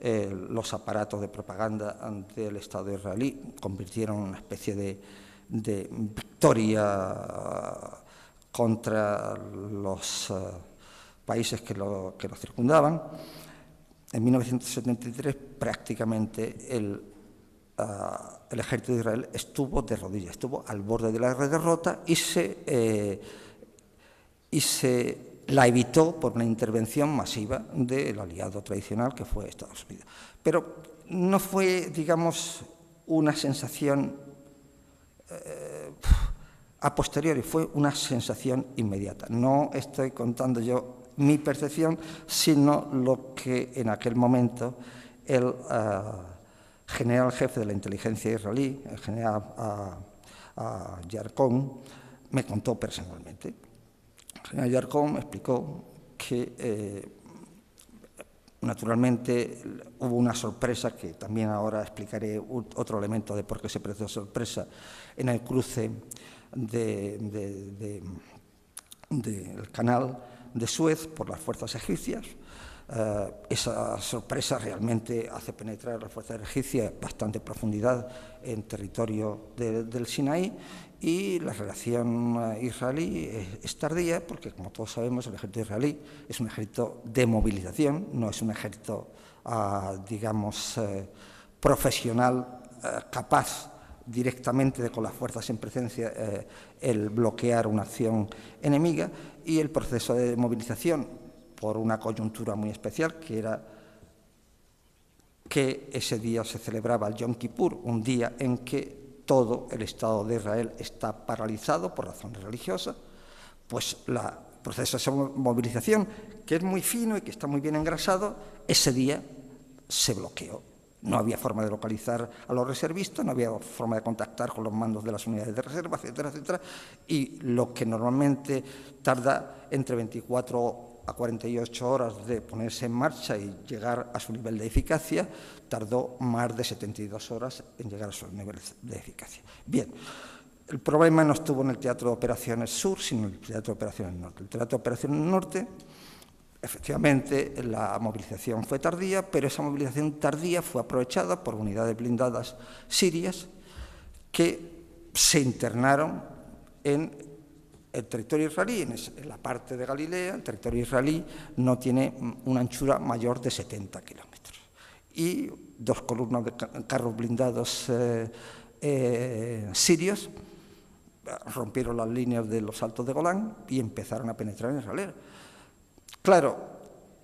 los aparatos de propaganda del Estado israelí convirtieron en una especie de victoria contra los países que lo circundaban. En 1973 prácticamente el ejército de Israel estuvo de rodillas, estuvo al borde de la derrota y se la evitó por una intervención masiva del aliado tradicional que fue Estados Unidos. Pero no fue, digamos, una sensación a posteriori, fue una sensación inmediata. No estoy contando yo mi percepción, sino lo que en aquel momento el general jefe de la inteligencia israelí, el general Yarkon, me contó personalmente. El general Yarkon me explicó que Naturalmente, hubo una sorpresa, que también ahora explicaré otro elemento de por qué se produjo sorpresa, en el cruce del canal de Suez por las fuerzas egipcias. Esa sorpresa realmente hace penetrar a las fuerzas egipcias bastante profundidad en territorio del Sinaí, y la relación israelí es tardía porque, como todos sabemos, el ejército israelí es un ejército de movilización, no es un ejército, digamos, profesional, capaz directamente de, con las fuerzas en presencia, el bloquear una acción enemiga, y el proceso de movilización, por una coyuntura muy especial, que era que ese día se celebraba el Yom Kippur, un día en que todo el Estado de Israel está paralizado por razones religiosas, pues el proceso de movilización, que es muy fino y que está muy bien engrasado, ese día se bloqueó. No había forma de localizar a los reservistas, no había forma de contactar con los mandos de las unidades de reserva, etcétera, etcétera, y lo que normalmente tarda entre 24 a 48 horas de ponerse en marcha y llegar a su nivel de eficacia, tardó más de 72 horas en llegar a su nivel de eficacia. Bien, el problema no estuvo en el Teatro de Operaciones Sur, sino en el Teatro de Operaciones Norte. El Teatro de Operaciones Norte, efectivamente, la movilización fue tardía, pero esa movilización tardía fue aprovechada por unidades blindadas sirias que se internaron en el territorio israelí. En la parte de Galilea, el territorio israelí no tiene una anchura mayor de 70 kilómetros. Y dos columnas de carros blindados sirios rompieron las líneas de los Altos de Golán y empezaron a penetrar en Israel. Claro,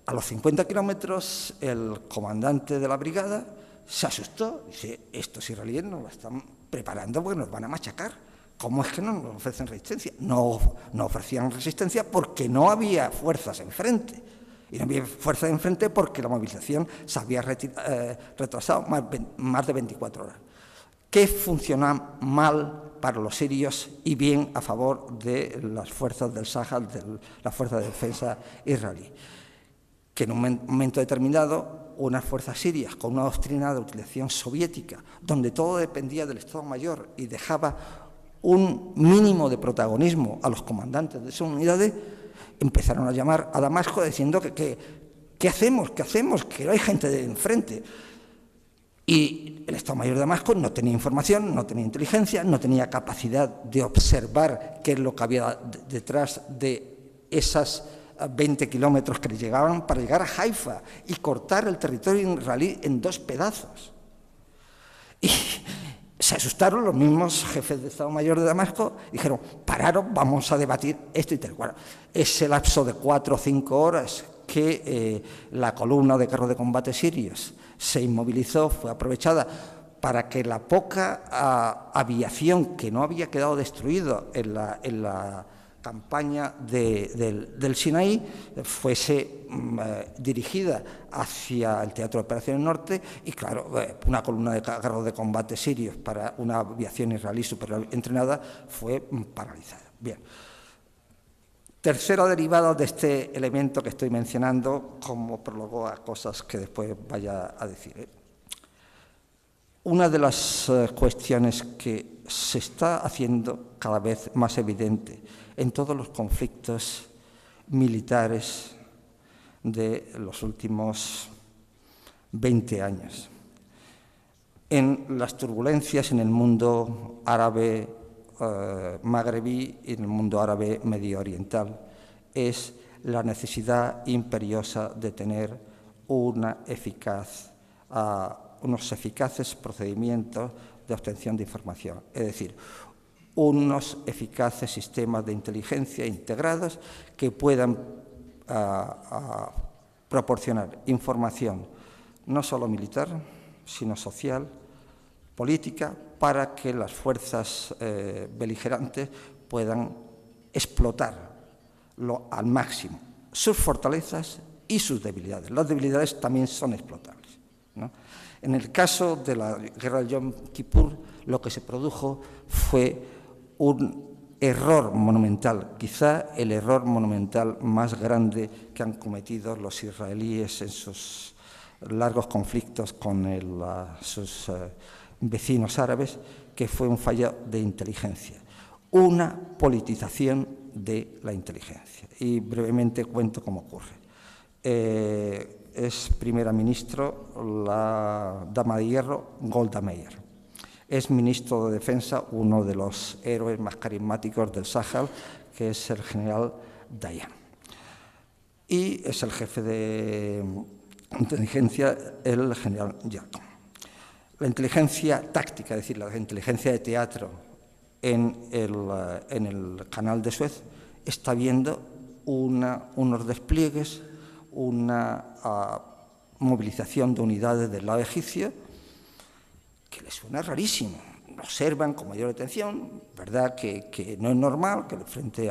a los 50 kilómetros el comandante de la brigada se asustó y dice: estos israelíes nos la están preparando porque nos van a machacar. ¿Cómo es que no nos ofrecen resistencia? No ofrecían resistencia porque no había fuerzas enfrente. Y no había fuerzas enfrente porque la movilización se había retrasado más de 24 horas. ¿Qué funciona mal para los sirios y bien a favor de las fuerzas del Sahel, de la fuerza de defensa israelí? Que en un momento determinado unas fuerzas sirias con una doctrina de utilización soviética, donde todo dependía del Estado Mayor y dejaba un mínimo de protagonismo a los comandantes de esas unidades, empezaron a llamar a Damasco diciendo que ¿qué hacemos? Que no hay gente de enfrente. Y el Estado Mayor de Damasco no tenía información, no tenía inteligencia, no tenía capacidad de observar qué es lo que había detrás de esas 20 kilómetros que le llegaban para llegar a Haifa y cortar el territorio israelí en dos pedazos. Y se asustaron los mismos jefes de Estado Mayor de Damasco, dijeron: pararon, vamos a debatir esto y tal. Bueno, ese lapso de 4 o 5 horas que la columna de carros de combate sirios se inmovilizó fue aprovechada para que la poca aviación que no había quedado destruida en la campaña del Sinaí fuese dirigida hacia el Teatro de Operaciones Norte, y claro, una columna de carros de combate sirios para una aviación israelí súper entrenada fue paralizada. Bien. Tercera derivada de este elemento que estoy mencionando, como prólogo a cosas que después vaya a decir. Una de las cuestiones que se está haciendo cada vez más evidente en todos los conflictos militares de los últimos 20 años, en las turbulencias en el mundo árabe magrebí y en el mundo árabe medio oriental, es la necesidad imperiosa de tener unos eficaces procedimientos de obtención de información, es decir, unos eficaces sistemas de inteligencia integrados que puedan proporcionar información no solo militar, sino social, política, para que las fuerzas beligerantes puedan explotar al máximo sus fortalezas y sus debilidades. Las debilidades también son explotables, ¿no? En el caso de la guerra del Yom Kippur, lo que se produjo fue un error monumental, quizá el error monumental más grande que han cometido los israelíes en sus largos conflictos con sus vecinos árabes, que fue un fallo de inteligencia, una politización de la inteligencia. Y brevemente cuento cómo ocurre. Es primera ministro la dama de hierro Golda Meir. Es ministro de Defensa uno de los héroes más carismáticos del Sáhara, que es el general Dayan. Y es el jefe de inteligencia, el general Yarkon. La inteligencia táctica, es decir, la inteligencia de teatro en el canal de Suez, está viendo unos despliegues, una movilización de unidades del lado egipcio que les suena rarísimo. Lo observan con mayor atención, verdad que no es normal, que el frente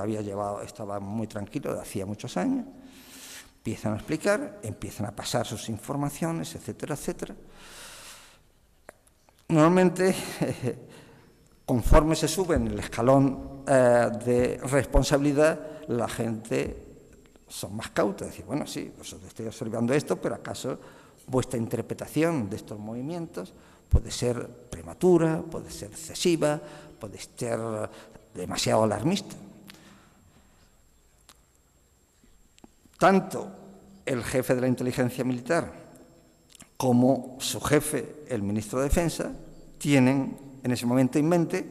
estaba muy tranquilo de hacía muchos años. Empiezan a explicar, empiezan a pasar sus informaciones, etcétera, etcétera. Normalmente, conforme se sube en el escalón de responsabilidad, la gente son más cautos. Decir, bueno, sí, vosotros estoy observando esto, pero ¿acaso vuestra interpretación de estos movimientos puede ser prematura, puede ser excesiva, puede ser demasiado alarmista? Tanto el jefe de la inteligencia militar como su jefe, el ministro de Defensa, tienen en ese momento en mente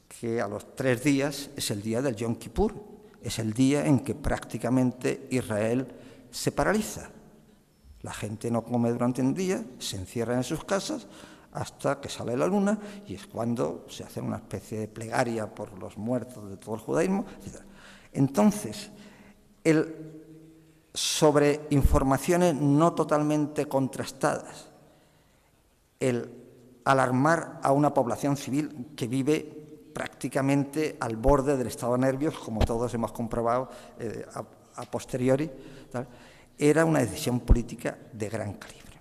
que a los 3 días es el día del Yom Kippur, es el día en que prácticamente Israel se paraliza. La gente no come durante un día, se encierra en sus casas hasta que sale la luna, y es cuando se hace una especie de plegaria por los muertos de todo el judaísmo, etc. Entonces, sobre informaciones no totalmente contrastadas, el alarmar a una población civil que vive prácticamente al borde del estado de nervios, como todos hemos comprobado a posteriori, ¿tal?, era una decisión política de gran calibre.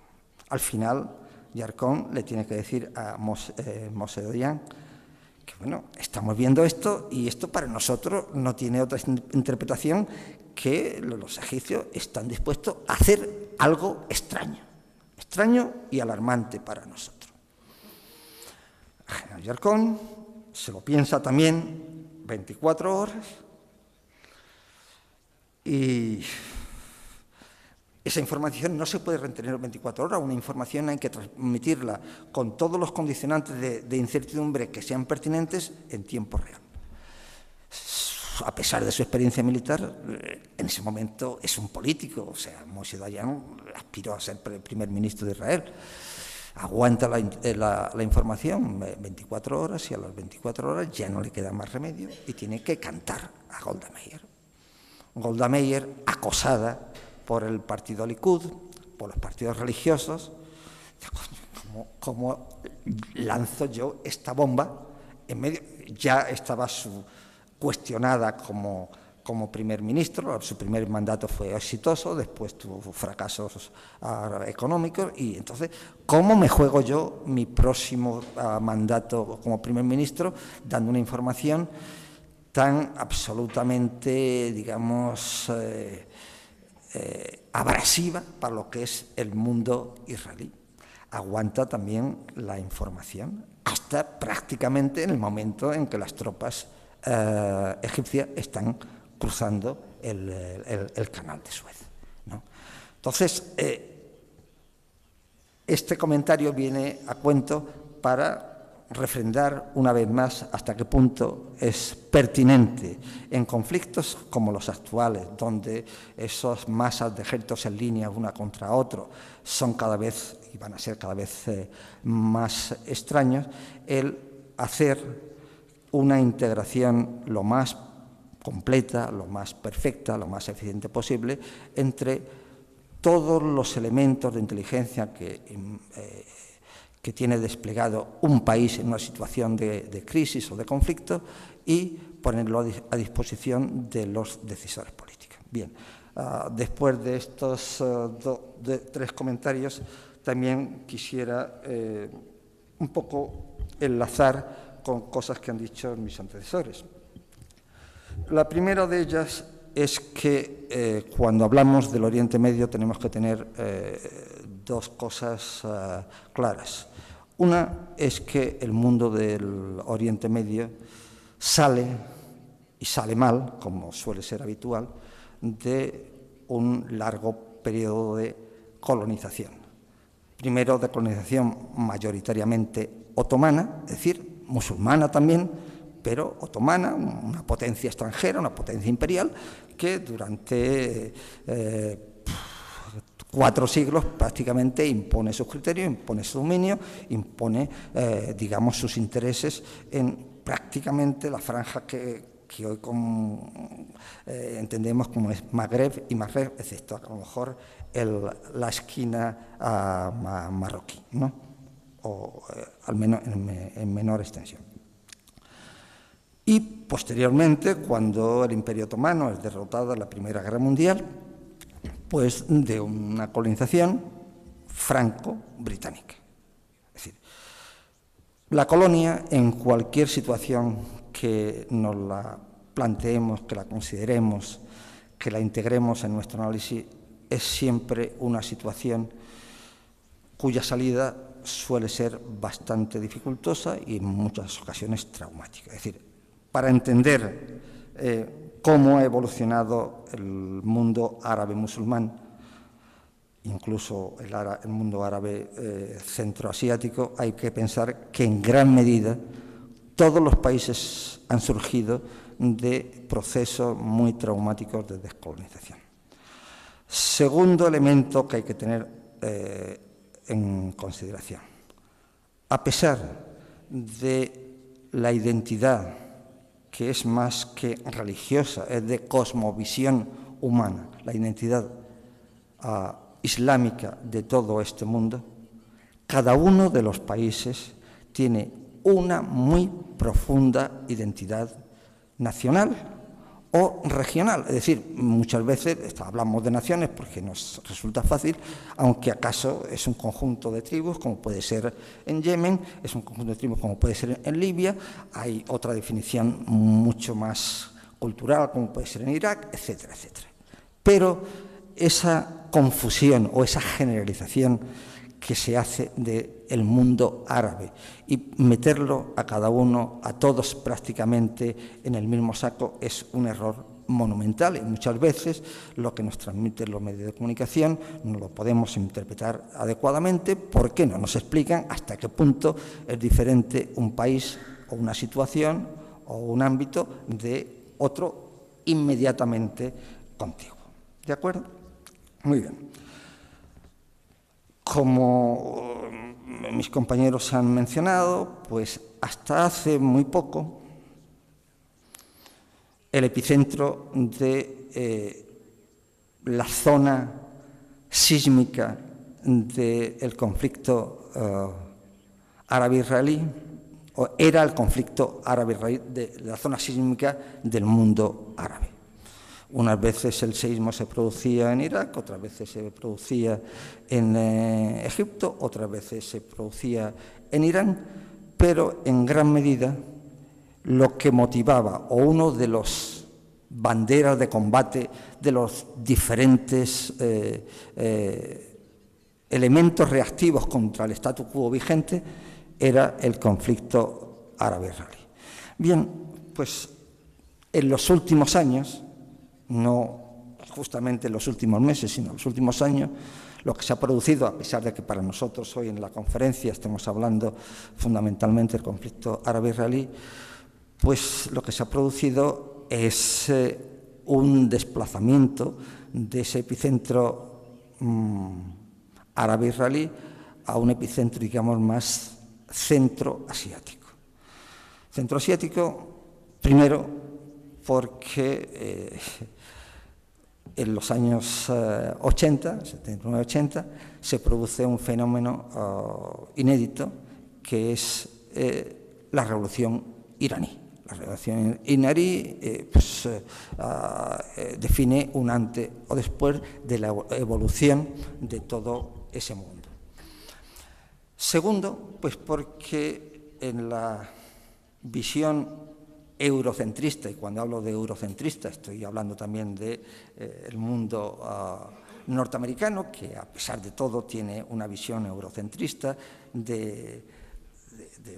Al final, Yarkon le tiene que decir a Moshe Dayan que, bueno, estamos viendo esto y esto para nosotros no tiene otra interpretación que los egipcios están dispuestos a hacer algo extraño y alarmante para nosotros. El general Yarkon se lo piensa también 24 horas y esa información no se puede retener 24 horas, una información hay que transmitirla con todos los condicionantes de incertidumbre que sean pertinentes en tiempo real. A pesar de su experiencia militar, en ese momento es un político, o sea, Moshe Dayan aspiró a ser el primer ministro de Israel. Aguanta la información 24 horas y a las 24 horas ya no le queda más remedio y tiene que cantar a Golda Meir. Golda Meir, acosada por el partido Likud, por los partidos religiosos, ¿cómo lanzo yo esta bomba en medio? Ya estaba cuestionada como primer ministro, su primer mandato fue exitoso, después tuvo fracasos económicos, y entonces, ¿cómo me juego yo mi próximo mandato como primer ministro dando una información tan absolutamente, digamos, abrasiva para lo que es el mundo israelí? Aguanta también la información hasta prácticamente en el momento en que las tropas egipcias están cruzando el canal de Suez, ¿no? Entonces, este comentario viene a cuento para refrendar una vez más hasta qué punto es pertinente en conflictos como los actuales, donde esas masas de ejércitos en línea una contra otro son cada vez, y van a ser cada vez más extraños, el hacer una integración lo más completa, lo más perfecta, lo más eficiente posible entre todos los elementos de inteligencia que tiene desplegado un país en una situación de crisis o de conflicto y ponerlo a disposición de los decisores políticos. Bien, después de estos 3 comentarios, también quisiera un poco enlazar con cosas que han dicho mis antecesores. La primera de ellas es que cuando hablamos del Oriente Medio tenemos que tener dos cosas claras. Una es que el mundo del Oriente Medio sale, y sale mal, como suele ser habitual, de un largo periodo de colonización. Primero, de colonización mayoritariamente otomana, es decir, musulmana también, pero otomana, una potencia extranjera, una potencia imperial, que durante 4 siglos prácticamente impone sus criterios, impone su dominio, impone, digamos, sus intereses en prácticamente la franja que hoy entendemos como es Magreb y Magreb, excepto a lo mejor la esquina marroquí, ¿no? O al menos en menor extensión. Y posteriormente, cuando el Imperio Otomano es derrotado en la Primera Guerra Mundial, pues de una colonización franco-británica. Es decir, la colonia, en cualquier situación que nos la planteemos, que la consideremos, que la integremos en nuestro análisis, es siempre una situación cuya salida suele ser bastante dificultosa y en muchas ocasiones traumática. Es decir, para entender cómo ha evolucionado el mundo árabe musulmán, incluso el mundo árabe centroasiático, hay que pensar que en gran medida todos los países han surgido de procesos muy traumáticos de descolonización. Segundo elemento que hay que tener en consideración. A pesar de la identidad, que es más que religiosa, es de cosmovisión humana, la identidad islámica de todo este mundo, cada uno de los países tiene una muy profunda identidad nacional o regional. Es decir, muchas veces hablamos de naciones porque nos resulta fácil, aunque acaso es un conjunto de tribus, como puede ser en Yemen, es un conjunto de tribus como puede ser en Libia, hay otra definición mucho más cultural, como puede ser en Irak, etcétera, etcétera. Pero esa confusión o esa generalización que se hace del mundo árabe y meterlo a cada uno, a todos prácticamente en el mismo saco, es un error monumental y muchas veces lo que nos transmiten los medios de comunicación no lo podemos interpretar adecuadamente porque no nos explican hasta qué punto es diferente un país o una situación o un ámbito de otro inmediatamente contiguo. ¿De acuerdo? Muy bien. Como mis compañeros han mencionado, pues hasta hace muy poco el epicentro de la zona sísmica del conflicto árabe-israelí, o era el conflicto árabe-israelí de la zona sísmica del mundo árabe. Unas veces el seísmo se producía en Irak, otras veces se producía en Egipto, otras veces se producía en Irán, pero en gran medida lo que motivaba, o uno de los banderas de combate de los diferentes elementos reactivos contra el statu quo vigente, era el conflicto árabe-israelí. Bien, pues en los últimos años, no justamente en los últimos meses, sino en los últimos años, lo que se ha producido, a pesar de que para nosotros hoy en la conferencia estemos hablando fundamentalmente del conflicto árabe-israelí, pues lo que se ha producido es un desplazamiento de ese epicentro árabe-israelí a un epicentro, digamos, más centroasiático. Centroasiático, primero, porque en los años 80, 79-80, se produce un fenómeno inédito que es la revolución iraní. La revolución iraní define un antes o después de la evolución de todo ese mundo. Segundo, pues porque en la visión eurocentrista, y cuando hablo de eurocentrista estoy hablando también del mundo norteamericano, que a pesar de todo tiene una visión eurocentrista de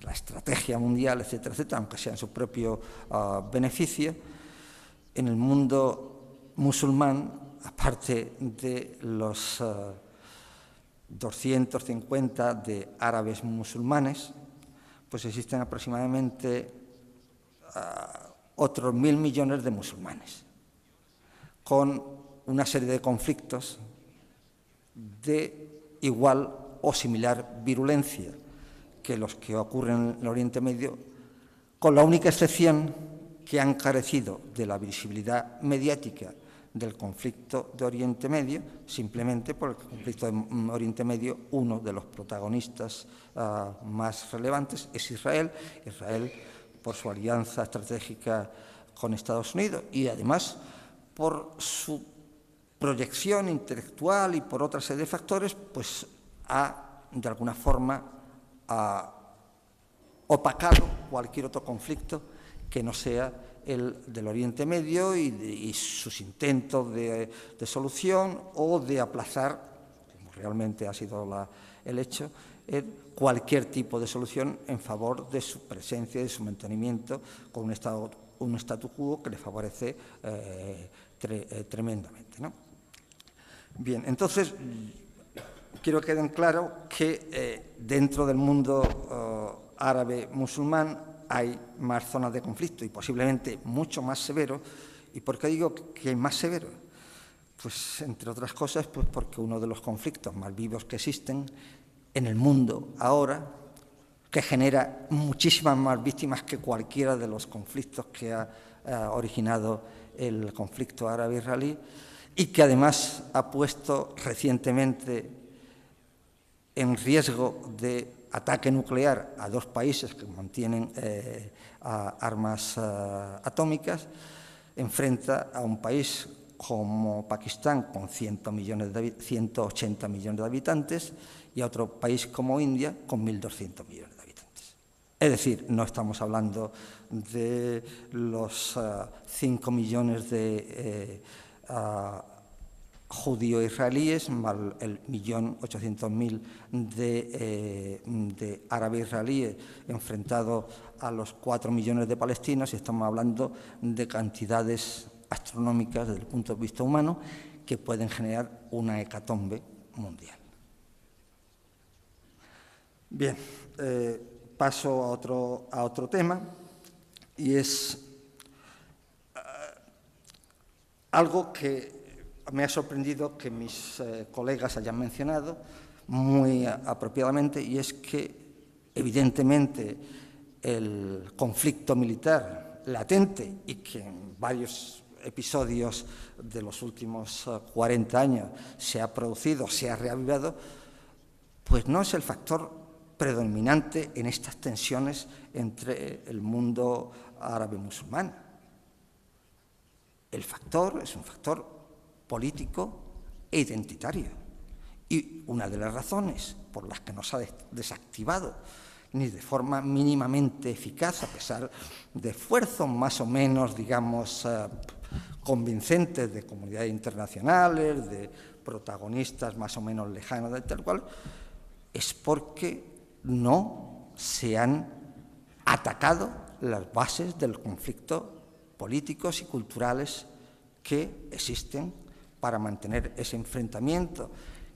la estrategia mundial, etcétera, etcétera, aunque sea en su propio beneficio. En el mundo musulmán, aparte de los 250 de árabes musulmanes, pues existen aproximadamente otros 1.000 millones de musulmanes, con una serie de conflictos de igual o similar virulencia que los que ocurren en el Oriente Medio, con la única excepción que han carecido de la visibilidad mediática del conflicto de Oriente Medio, simplemente por el conflicto de Oriente Medio, uno de los protagonistas más relevantes es Israel. Israel, por su alianza estratégica con Estados Unidos y además por su proyección intelectual y por otra serie de factores, pues ha, de alguna forma, opacado cualquier otro conflicto que no sea el del Oriente Medio y sus intentos de solución o de aplazar, como realmente ha sido el hecho, cualquier tipo de solución en favor de su presencia y de su mantenimiento con un statu quo que le favorece tremendamente, ¿no? Bien, entonces, quiero que queden claro que dentro del mundo árabe musulmán hay más zonas de conflicto y posiblemente mucho más severo. ¿Y por qué digo que es más severo? Pues, entre otras cosas, pues porque uno de los conflictos más vivos que existen en el mundo ahora, que genera muchísimas más víctimas que cualquiera de los conflictos que ha originado el conflicto árabe-israelí, y que además ha puesto recientemente en riesgo de ataque nuclear a dos países que mantienen armas atómicas, enfrenta a un país como Pakistán, con 180 millones de habitantes, y a otro país como India, con 1.200 millones de habitantes. Es decir, no estamos hablando de los 5 millones de judíos israelíes, más el 1.800.000 de árabes israelíes enfrentados a los 4 millones de palestinos, y estamos hablando de cantidades astronómicas desde el punto de vista humano que pueden generar una hecatombe mundial. Bien, paso a otro tema, y es algo que me ha sorprendido que mis colegas hayan mencionado muy apropiadamente, y es que, evidentemente, el conflicto militar latente, y que en varios episodios de los últimos 40 años se ha producido, se ha reavivado, pues no es el factor predominante en estas tensiones entre el mundo árabe-musulmán. El factor es un factor político e identitario. Y una de las razones por las que no se ha desactivado ni de forma mínimamente eficaz, a pesar de esfuerzos más o menos, digamos, convincentes de comunidades internacionales, de protagonistas más o menos lejanos de tal cual, es porque no se han atacado las bases del conflicto políticos y culturales que existen para mantener ese enfrentamiento,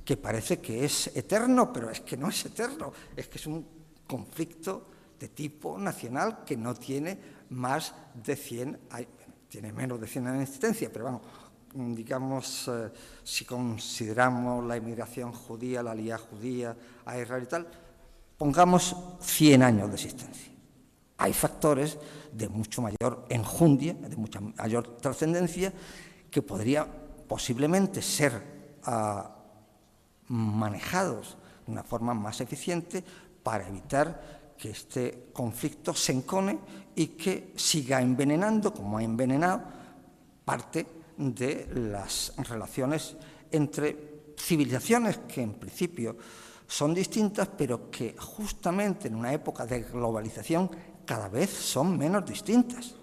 que parece que es eterno, pero es que no es eterno, es que es un conflicto de tipo nacional que no tiene más de 100 años, tiene menos de 100 años de existencia, pero vamos, digamos, si consideramos la inmigración judía, la aliyá judía a Israel y tal, pongamos 100 años de existencia. Hay factores de mucho mayor enjundia, de mucha mayor trascendencia, que podrían posiblemente ser manejados de una forma más eficiente para evitar que este conflicto se encone y que siga envenenando, como ha envenenado, parte de las relaciones entre civilizaciones que en principio son distintas, pero que justamente en una época de globalización cada vez son menos distintas.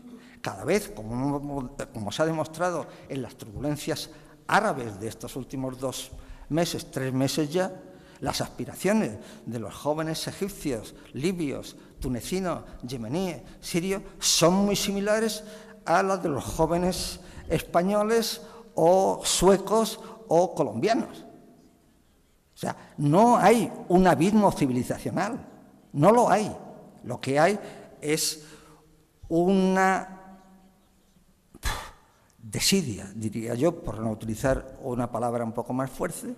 Cada vez, como se ha demostrado en las turbulencias árabes de estos últimos 2 meses, 3 meses ya, las aspiraciones de los jóvenes egipcios, libios, tunecinos, yemeníes, sirios, son muy similares a las de los jóvenes españoles o suecos o colombianos. O sea, no hay un abismo civilizacional, no lo hay. Lo que hay es una desidia, diría yo, por no utilizar una palabra un poco más fuerte,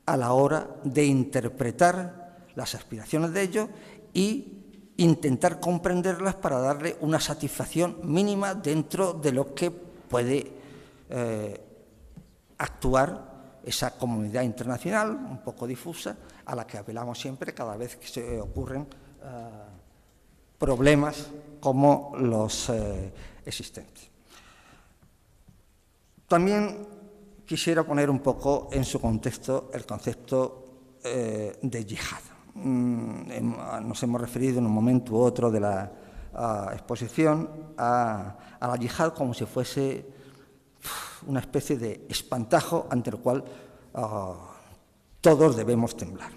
a la hora de interpretar las aspiraciones de ellos y intentar comprenderlas para darle una satisfacción mínima dentro de lo que puede actuar esa comunidad internacional un poco difusa a la que apelamos siempre cada vez que se ocurren problemas como los existentes. También quisiera poner un poco en su contexto el concepto de yihad. Nos hemos referido en un momento u otro de la exposición a la yihad como si fuese una especie de espantajo ante el cual todos debemos temblar.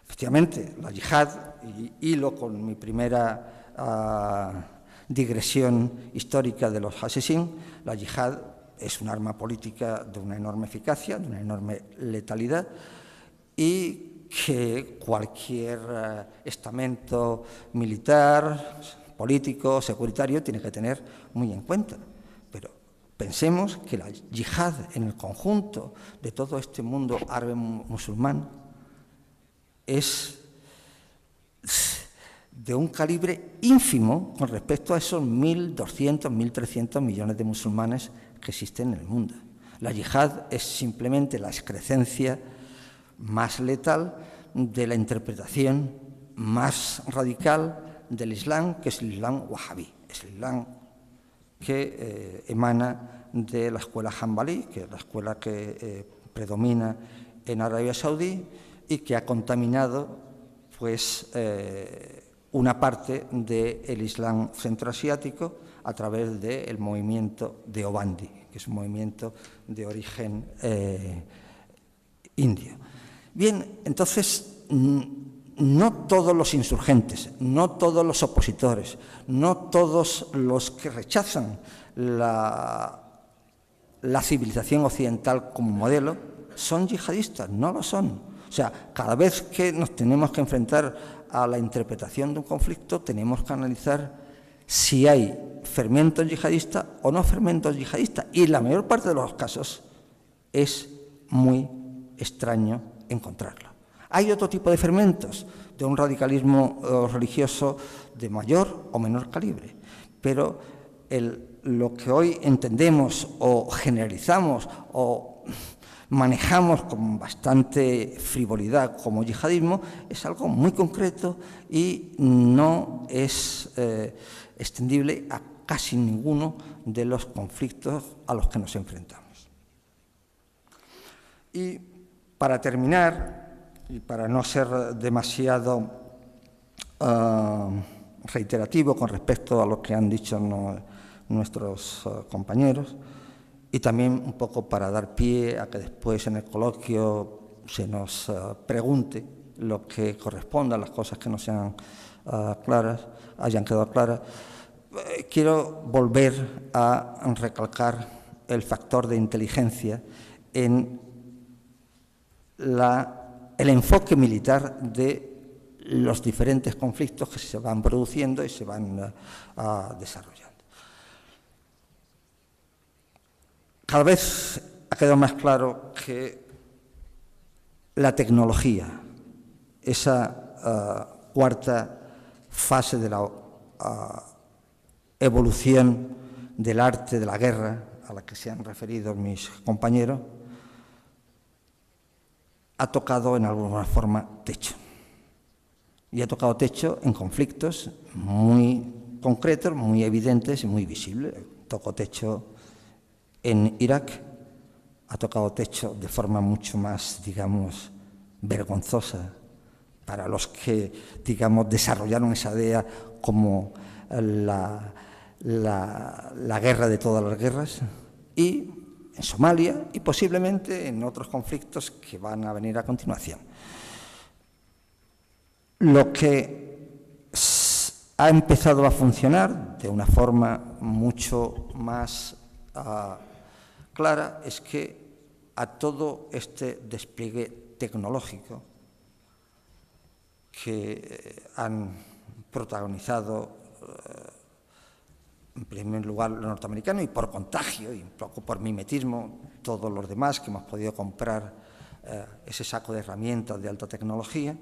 Efectivamente, la yihad, y hilo con mi primera digresión histórica de los Hasesín, la yihad es un arma política de una enorme eficacia, de una enorme letalidad, y que cualquier estamento militar, político, securitario, tiene que tener muy en cuenta. Pero pensemos que la yihad en el conjunto de todo este mundo árabe musulmán es de un calibre ínfimo con respecto a esos 1.200, 1.300 millones de musulmanes que existen en el mundo. La yihad es simplemente la excrecencia más letal de la interpretación más radical del Islam, que es el Islam wahabí, es el Islam que emana de la escuela Hanbalí, que es la escuela que predomina en Arabia Saudí y que ha contaminado pues, una parte del Islam centroasiático a través del movimiento de Obandi, que es un movimiento de origen indio. Bien, entonces, no todos los insurgentes, no todos los opositores, no todos los que rechazan la civilización occidental como modelo son yihadistas, no lo son. O sea, cada vez que nos tenemos que enfrentar a la interpretación de un conflicto, tenemos que analizar si hay fermentos yihadistas o no fermentos yihadistas. Y en la mayor parte de los casos es muy extraño encontrarlo. Hay otro tipo de fermentos, de un radicalismo religioso de mayor o menor calibre, pero lo que hoy entendemos o generalizamos o manejamos con bastante frivolidad como yihadismo es algo muy concreto y no es extendible a casi ninguno de los conflictos a los que nos enfrentamos. Y para terminar, y para no ser demasiado reiterativo con respecto a lo que han dicho nuestros compañeros, y también un poco para dar pie a que después en el coloquio se nos pregunte lo que corresponda a las cosas que no sean hayan quedado claras, quiero volver a recalcar el factor de inteligencia en el enfoque militar de los diferentes conflictos que se van produciendo y se van desarrollando. Cada vez ha quedado más claro que la tecnología, esa cuarta fase de la evolución del arte de la guerra, a la que se han referido mis compañeros, ha tocado en alguna forma techo. Y ha tocado techo en conflictos muy concretos, muy evidentes y muy visibles. Tocó techo en Irak, ha tocado techo de forma mucho más, digamos, vergonzosa para los que, digamos, desarrollaron esa idea como la la guerra de todas las guerras, y en Somalia y posiblemente en otros conflictos que van a venir a continuación. Lo que ha empezado a funcionar de una forma mucho más clara es que a todo este despliegue tecnológico que han protagonizado en primer lugar los norteamericanos y por contagio y un poco por mimetismo todos los demás que hemos podido comprar ese saco de herramientas de alta tecnología,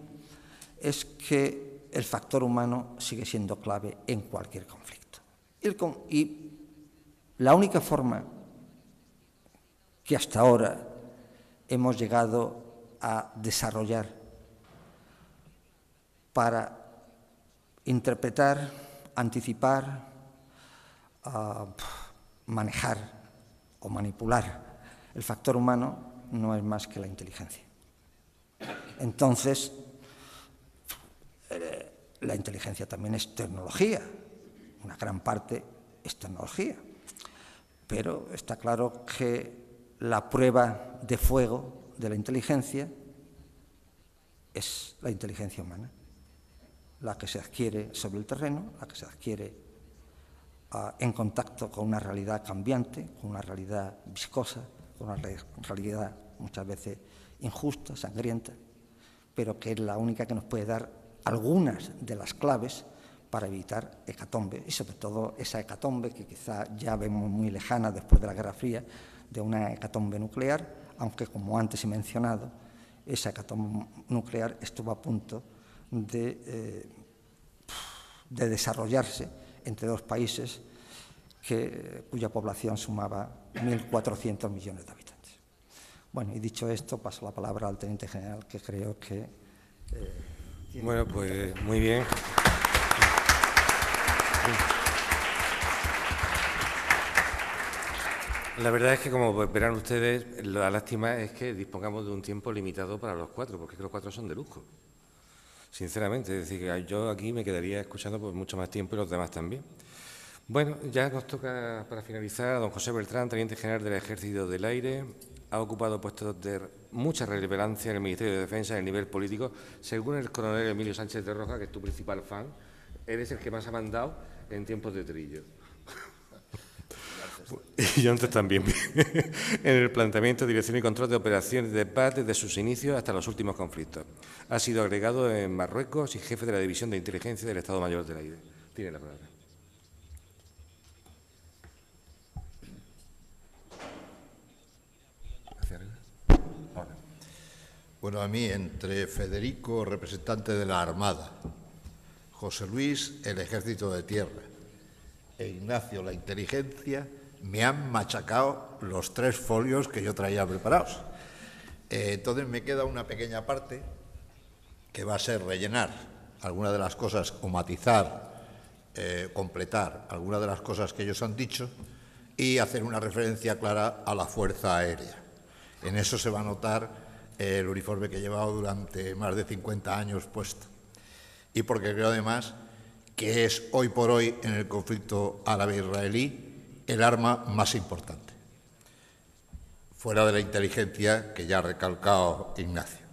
es que el factor humano sigue siendo clave en cualquier conflicto. Y la única forma que hasta ahora hemos llegado a desarrollar para interpretar, anticipar, manejar o manipular el factor humano no es más que la inteligencia. Entonces, la inteligencia también es tecnología, una gran parte es tecnología, pero está claro que la prueba de fuego de la inteligencia es la inteligencia humana, la que se adquiere sobre el terreno, la que se adquiere en contacto con una realidad cambiante, con una realidad viscosa, con una realidad muchas veces injusta, sangrienta, pero que es la única que nos puede dar algunas de las claves para evitar hecatombe, y sobre todo esa hecatombe que quizá ya vemos muy lejana después de la Guerra Fría, de una hecatombe nuclear, aunque, como antes he mencionado, esa hecatombe nuclear estuvo a punto de desarrollarse entre dos países cuya población sumaba 1.400 millones de habitantes. Bueno, y dicho esto, paso la palabra al teniente general, que creo que... Bueno, pues muy bien. La verdad es que, como verán ustedes, la lástima es que dispongamos de un tiempo limitado para los cuatro, porque los cuatro son de lujo, sinceramente. Es decir, que yo aquí me quedaría escuchando por mucho más tiempo y los demás también. Bueno, ya nos toca, para finalizar, a don José Beltrán, teniente general del Ejército del Aire. Ha ocupado puestos de mucha relevancia en el Ministerio de Defensa a nivel político. Según el coronel Emilio Sánchez de Roja, que es tu principal fan, eres el que más ha mandado en tiempos de Trillo. Y yo antes también, en el planteamiento, dirección y control de operaciones de paz desde sus inicios hasta los últimos conflictos. Ha sido agregado en Marruecos y jefe de la División de Inteligencia del Estado Mayor del Aire. Tiene la palabra. Bueno, a mí, entre Federico, representante de la Armada, José Luis, el Ejército de Tierra, e Ignacio, la Inteligencia, me han machacado los 3 folios que yo traía preparados. Entonces me queda una pequeña parte que va a ser rellenar algunas de las cosas o matizar, completar algunas de las cosas que ellos han dicho y hacer una referencia clara a la Fuerza Aérea. En eso se va a notar el uniforme que he llevado durante más de 50 años puesto. Y porque creo además que es hoy por hoy en el conflicto árabe-israelí el arma más importante, fuera de la inteligencia que ya ha recalcado Ignacio.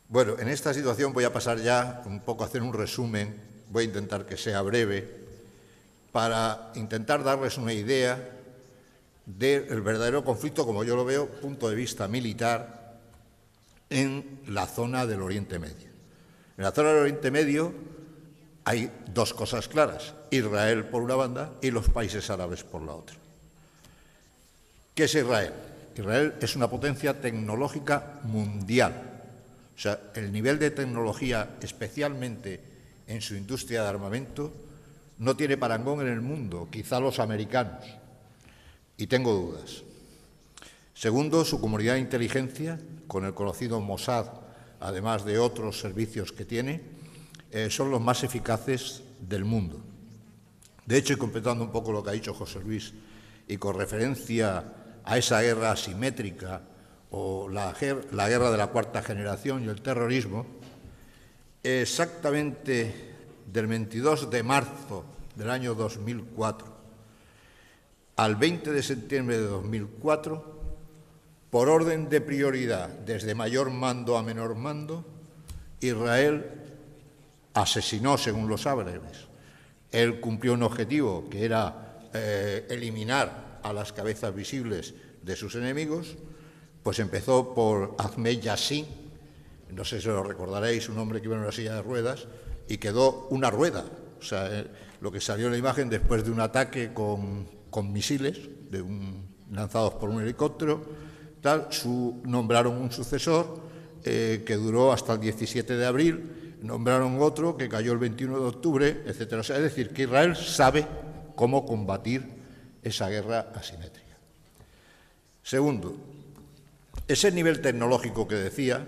Bueno, en esta situación voy a pasar ya un poco a hacer un resumen, voy a intentar que sea breve, para intentar darles una idea del verdadero conflicto, como yo lo veo, punto de vista militar, en la zona del Oriente Medio. En la zona del Oriente Medio hay 2 cosas claras: Israel por una banda y los países árabes por la otra. ¿Qué es Israel? Israel es una potencia tecnológica mundial. O sea, el nivel de tecnología, especialmente en su industria de armamento, no tiene parangón en el mundo, quizá los americanos, y tengo dudas. Segundo, su comunidad de inteligencia, con el conocido Mossad, además de otros servicios que tiene, son los más eficaces del mundo. De hecho, y completando un poco lo que ha dicho José Luis, y con referencia a esa guerra asimétrica o la guerra de la 4ª generación y el terrorismo, exactamente del 22 de marzo del año 2004 al 20 de septiembre de 2004, por orden de prioridad, desde mayor mando a menor mando, Israel asesinó, según los árabes. Él cumplió un objetivo que era eliminar a las cabezas visibles de sus enemigos, pues empezó por Ahmed Yassin, no sé si lo recordaréis, un hombre que iba en una silla de ruedas y quedó una rueda. O sea, lo que salió en la imagen después de un ataque con misiles lanzados por un helicóptero, nombraron un sucesor que duró hasta el 17 de abril, nombraron otro que cayó el 21 de octubre, etcétera. O sea, es decir, que Israel sabe cómo combatir esa guerra asimétrica. Segundo, ese nivel tecnológico que decía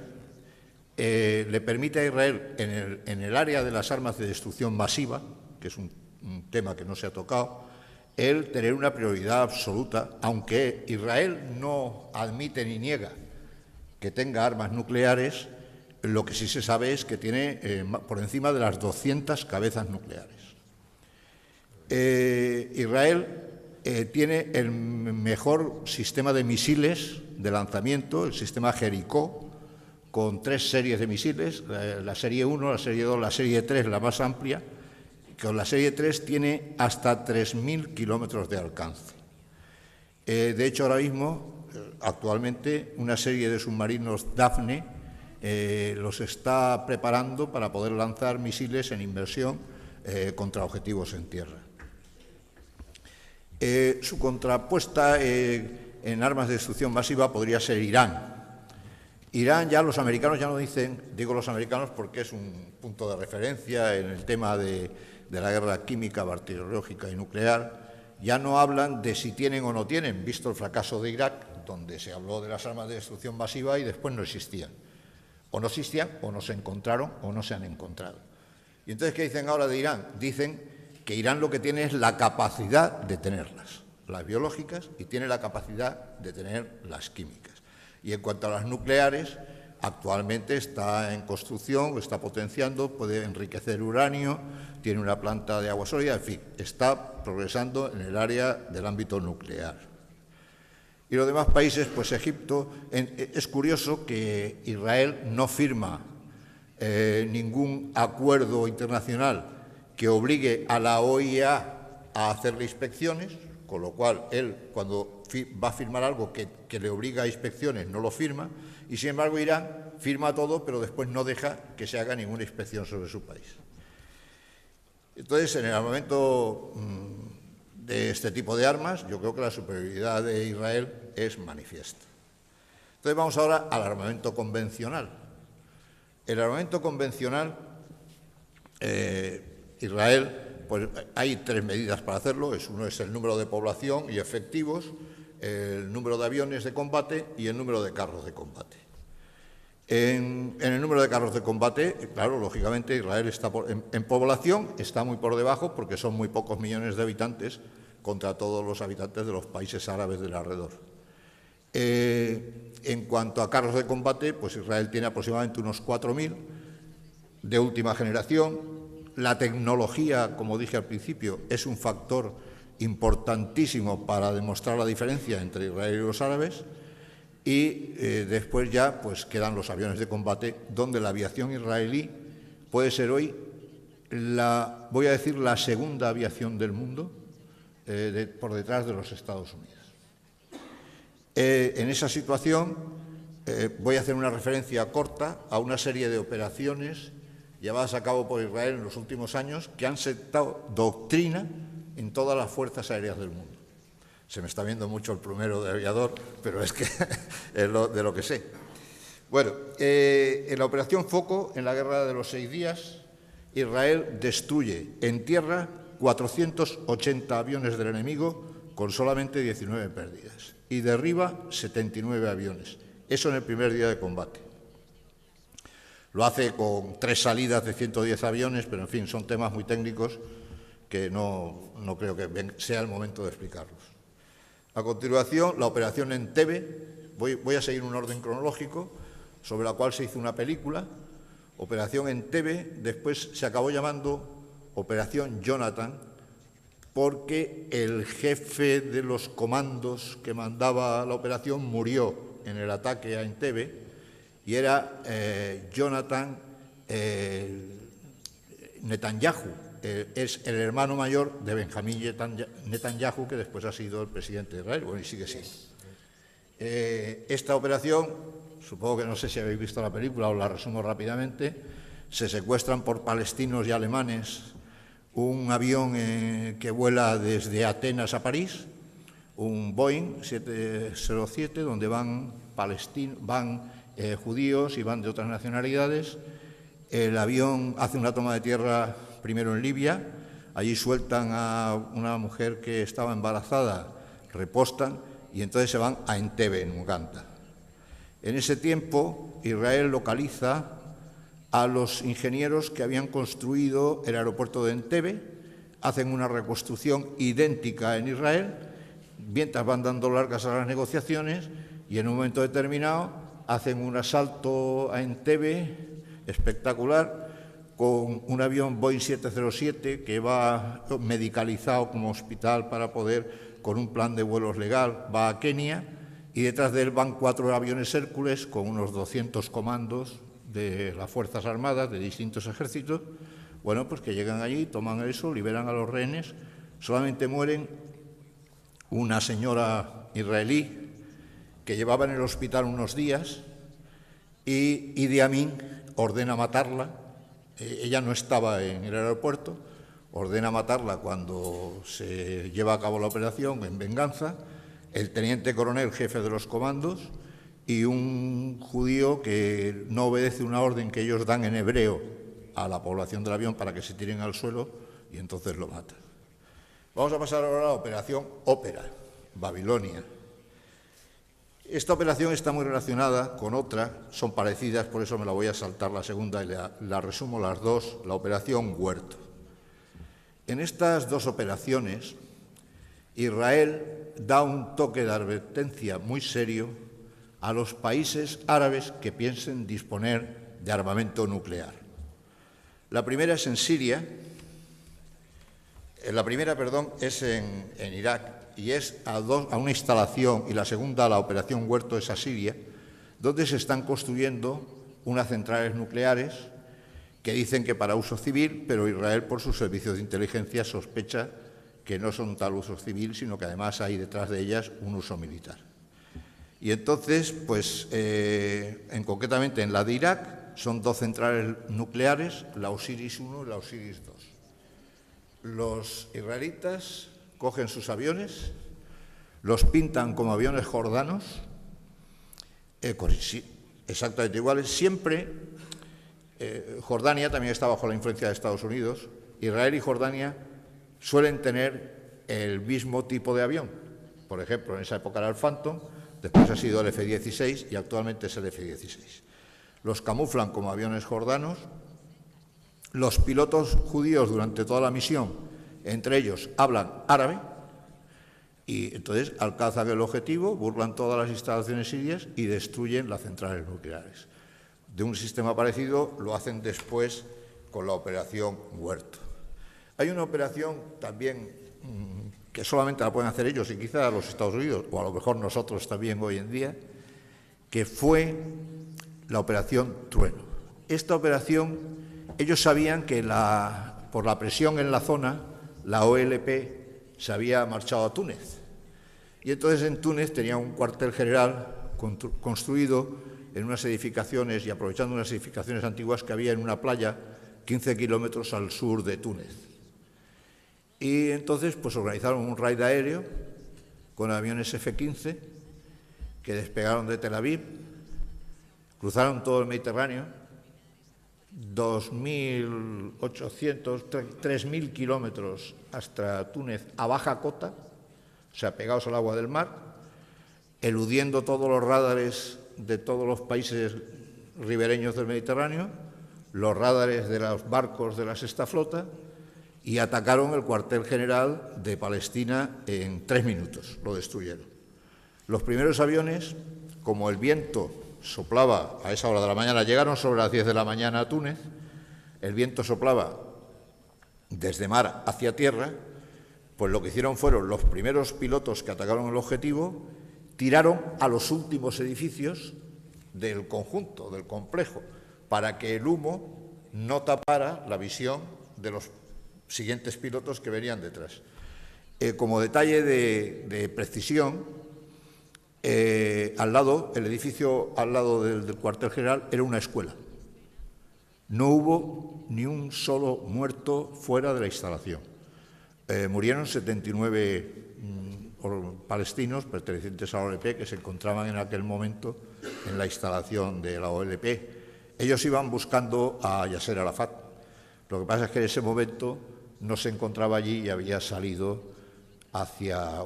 le permite a Israel, en el área de las armas de destrucción masiva, que es un tema que no se ha tocado, el tener una prioridad absoluta, aunque Israel no admite ni niega que tenga armas nucleares, lo que sí se sabe es que tiene por encima de las 200 cabezas nucleares. Israel tiene el mejor sistema de misiles de lanzamiento, el sistema Jericó, con 3 series de misiles, la serie 1, la serie 2, la serie 3, la más amplia. Con la serie 3 tiene hasta 3.000 kilómetros de alcance. De hecho, ahora mismo, actualmente, una serie de submarinos Daphne los está preparando para poder lanzar misiles en inmersión contra objetivos en tierra. Su contrapuesta en armas de destrucción masiva podría ser Irán. Irán, ya los americanos ya no dicen, digo los americanos porque es un punto de referencia en el tema de la guerra química, bacteriológica y nuclear, ya no hablan de si tienen o no tienen, visto el fracaso de Irak, donde se habló de las armas de destrucción masiva y después no existían. O no existían, o no se encontraron, o no se han encontrado. Y entonces, ¿qué dicen ahora de Irán? Dicen que Irán lo que tiene es la capacidad de tenerlas, las biológicas, y tiene la capacidad de tener las químicas. Y en cuanto a las nucleares, actualmente está en construcción, está potenciando, puede enriquecer uranio, tiene una planta de agua sólida, en fin, está progresando en el área del ámbito nuclear. Y los demás países, pues Egipto, es curioso que Israel no firma ningún acuerdo internacional que obligue a la OIA a hacerle inspecciones, con lo cual él, cuando va a firmar algo que le obliga a inspecciones, no lo firma, y sin embargo Irán firma todo, pero después no deja que se haga ninguna inspección sobre su país. Entonces, en el armamento de este tipo de armas, yo creo que la superioridad de Israel es manifiesta. Entonces, vamos ahora al armamento convencional. El armamento convencional, Israel, pues hay 3 medidas para hacerlo. Uno es el número de población y efectivos, el número de aviones de combate y el número de carros de combate. En el número de carros de combate, claro, lógicamente Israel está en población está muy por debajo porque son muy pocos millones de habitantes contra todos los habitantes de los países árabes del alrededor. En cuanto a carros de combate, pues Israel tiene aproximadamente unos 4.000 de última generación. La tecnología, como dije al principio, es un factor importantísimo para demostrar la diferencia entre Israel y los árabes. Y después ya pues quedan los aviones de combate, donde la aviación israelí puede ser hoy voy a decir, la segunda aviación del mundo, por detrás de los Estados Unidos. En esa situación voy a hacer una referencia corta a una serie de operaciones llevadas a cabo por Israel en los últimos años que han sentado doctrina en todas las fuerzas aéreas del mundo. Se me está viendo mucho el plumero de aviador, pero es que es de lo que sé. Bueno, en la operación Foco, en la Guerra de los 6 días, Israel destruye en tierra 480 aviones del enemigo con solamente 19 pérdidas y derriba 79 aviones. Eso en el primer día de combate. Lo hace con 3 salidas de 110 aviones, pero en fin, son temas muy técnicos que no creo que sea el momento de explicarlos. A continuación, la operación Entebbe, voy a seguir un orden cronológico, sobre la cual se hizo una película. Operación Entebbe, después se acabó llamando Operación Jonathan, porque el jefe de los comandos que mandaba la operación murió en el ataque a Entebbe y era Jonathan Netanyahu. Es el hermano mayor de Benjamín Netanyahu, que después ha sido el presidente de Israel, bueno, y sigue siendo. Esta operación, supongo que no sé si habéis visto la película, os la resumo rápidamente, se secuestran por palestinos y alemanes un avión que vuela desde Atenas a París, un Boeing 707, donde van judíos y van de otras nacionalidades. El avión hace una toma de tierra primero en Libia, allí sueltan a una mujer que estaba embarazada, repostan y entonces se van a Entebbe, en Uganda. En ese tiempo, Israel localiza a los ingenieros que habían construido el aeropuerto de Entebbe, hacen una reconstrucción idéntica en Israel, mientras van dando largas a las negociaciones, y en un momento determinado hacen un asalto a Entebbe espectacular con un avión Boeing 707 que va medicalizado como hospital para poder, con un plan de vuelos legal, va a Kenia, y detrás de él van 4 aviones Hércules con unos 200 comandos de las Fuerzas Armadas, de distintos ejércitos, bueno, pues que llegan allí, toman eso, liberan a los rehenes, solamente mueren una señora israelí que llevaba en el hospital unos días y Idi Amin ordena matarla. Ella no estaba en el aeropuerto, ordena matarla cuando se lleva a cabo la operación en venganza. El teniente coronel, jefe de los comandos, y un judío que no obedece una orden que ellos dan en hebreo a la población del avión para que se tiren al suelo, y entonces lo matan. Vamos a pasar ahora a la operación Ópera, Babilonia. Esta operación está muy relacionada con otra, son parecidas, por eso me la voy a saltar la segunda y la resumo las dos, la operación Huerto. En estas dos operaciones, Israel da un toque de advertencia muy serio a los países árabes que piensen disponer de armamento nuclear. La primera es en Siria, es en Irak, y es a una instalación, y la segunda, la operación Huerto, es a Siria, donde se están construyendo unas centrales nucleares que dicen que para uso civil, pero Israel, por sus servicios de inteligencia, sospecha que no son tal uso civil, sino que además hay detrás de ellas un uso militar. Y entonces, pues, concretamente en la de Irak, son 2 centrales nucleares, la Osiris 1 y la Osiris 2. Los israelitas cogen sus aviones, los pintan como aviones jordanos, exactamente iguales. Siempre, Jordania también está bajo la influencia de Estados Unidos. Israel y Jordania suelen tener el mismo tipo de avión. Por ejemplo, en esa época era el Phantom, después ha sido el F-16 y actualmente es el F-16. Los camuflan como aviones jordanos. Los pilotos judíos durante toda la misión, entre ellos, hablan árabe y entonces alcanzan el objetivo, burlan todas las instalaciones sirias y destruyen las centrales nucleares. De un sistema parecido lo hacen después con la operación Huerto. Hay una operación también que solamente la pueden hacer ellos y quizá los Estados Unidos, o a lo mejor nosotros también hoy en día, que fue la operación Trueno. Esta operación, ellos sabían que por la presión en la zona, la OLP se había marchado a Túnez. Y entonces en Túnez tenía un cuartel general construido en unas edificaciones y aprovechando unas edificaciones antiguas que había en una playa 15 kilómetros al sur de Túnez. Y entonces pues organizaron un raid aéreo con aviones F-15 que despegaron de Tel Aviv, cruzaron todo el Mediterráneo, 2.800, 3.000 kilómetros hasta Túnez a baja cota, o sea, pegados al agua del mar, eludiendo todos los radares de todos los países ribereños del Mediterráneo, los radares de los barcos de la Sexta Flota, y atacaron el cuartel general de Palestina en 3 minutos, lo destruyeron. Los primeros aviones, como el viento soplaba a esa hora de la mañana, llegaron sobre las 10 de la mañana a Túnez, el viento soplaba desde mar hacia tierra, Pues lo que hicieron fueron los primeros pilotos que atacaron el objetivo, tiraron a los últimos edificios del conjunto, del complejo, para que el humo no tapara la visión de los siguientes pilotos que venían detrás. Como detalle de precisión, al lado, el edificio al lado del cuartel general era una escuela. No hubo ni un solo muerto fuera de la instalación. Murieron 79 palestinos pertenecientes a la OLP que se encontraban en aquel momento en la instalación de la OLP. Ellos iban buscando a Yasser Arafat. Lo que pasa es que en ese momento no se encontraba allí y había salido hacia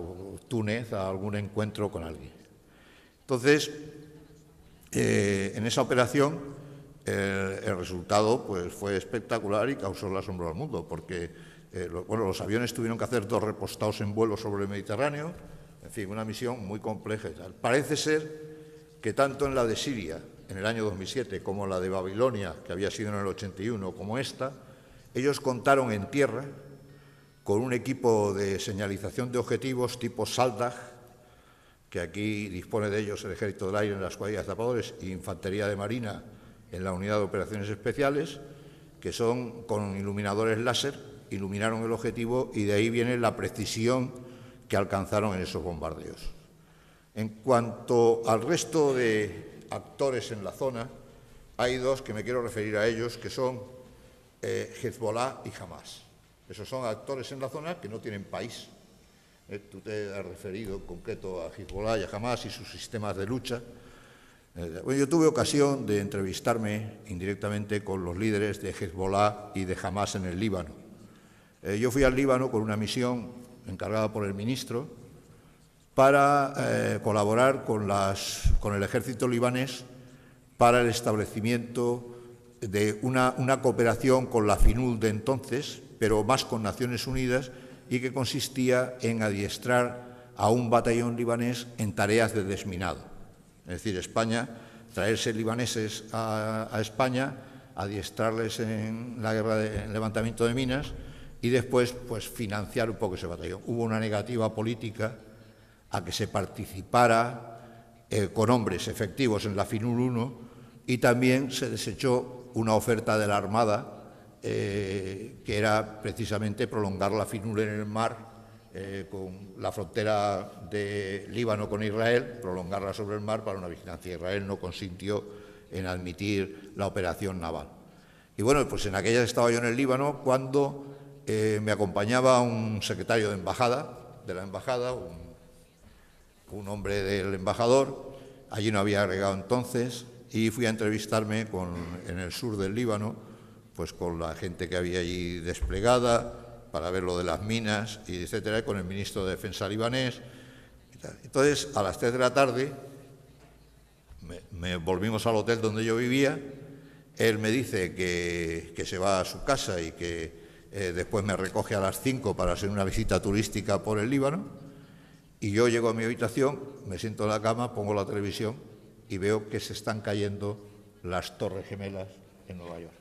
Túnez a algún encuentro con alguien. Entonces, en esa operación el resultado pues, fue espectacular y causó el asombro al mundo, porque los aviones tuvieron que hacer 2 repostados en vuelo sobre el Mediterráneo, en fin, una misión muy compleja y tal. Parece ser que tanto en la de Siria, en el año 2007, como la de Babilonia, que había sido en el 81, como esta, ellos contaron en tierra con un equipo de señalización de objetivos tipo Saldag, que aquí dispone de ellos el Ejército del Aire en las cuadrillas de zapadores y Infantería de Marina en la Unidad de Operaciones Especiales, que son con iluminadores láser, iluminaron el objetivo y de ahí viene la precisión que alcanzaron en esos bombardeos. En cuanto al resto de actores en la zona, hay 2 que me quiero referir a ellos, que son Hezbollah y Hamás. Esos son actores en la zona que no tienen país. Tú te has referido en concreto a Hezbollah y a Hamás y sus sistemas de lucha. Bueno, yo tuve ocasión de entrevistarme indirectamente con los líderes de Hezbollah y de Hamás en el Líbano. Yo fui al Líbano con una misión encargada por el ministro para colaborar con el ejército libanés para el establecimiento de una cooperación con la FINUL de entonces, pero más con Naciones Unidas, y que consistía en adiestrar a un batallón libanés en tareas de desminado. Es decir, España, traerse libaneses a España, adiestrarles en la guerra de levantamiento de minas y después pues, financiar un poco ese batallón. Hubo una negativa política a que se participara con hombres efectivos en la FINUL 1 y también se desechó una oferta de la Armada que era precisamente prolongar la FINUL en el mar con la frontera de Líbano con Israel, prolongarla sobre el mar para una vigilancia. Israel no consintió en admitir la operación naval. Y bueno, pues en aquella estaba yo en el Líbano cuando me acompañaba un secretario de la embajada, un hombre del embajador. Allí no había agregado entonces y fui a entrevistarme en el sur del Líbano, pues con la gente que había allí desplegada para ver lo de las minas, y etcétera, y con el ministro de Defensa libanés. Entonces, a las 3 de la tarde, volvimos al hotel donde yo vivía. Él me dice que se va a su casa y que después me recoge a las 5 para hacer una visita turística por el Líbano. Y yo llego a mi habitación, me siento en la cama, pongo la televisión y veo que se están cayendo las Torres Gemelas en Nueva York.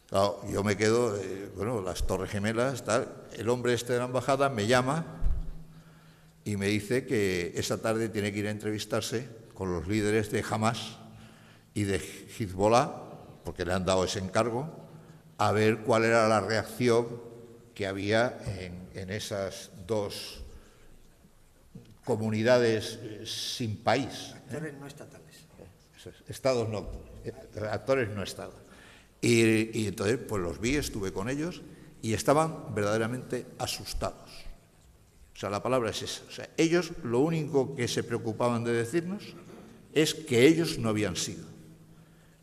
Claro, yo me quedo, las Torres Gemelas, tal. El hombre este de la embajada me llama y me dice que esa tarde tiene que ir a entrevistarse con los líderes de Hamás y de Hezbollah, porque le han dado ese encargo, a ver cuál era la reacción que había en esas 2 comunidades sin país. Actores no estatales. Estados no, actores no estados. Y entonces pues los vi, estuve con ellos y estaban verdaderamente asustados. O sea, la palabra es esa. O sea, ellos lo único que se preocupaban de decirnos es que ellos no habían sido,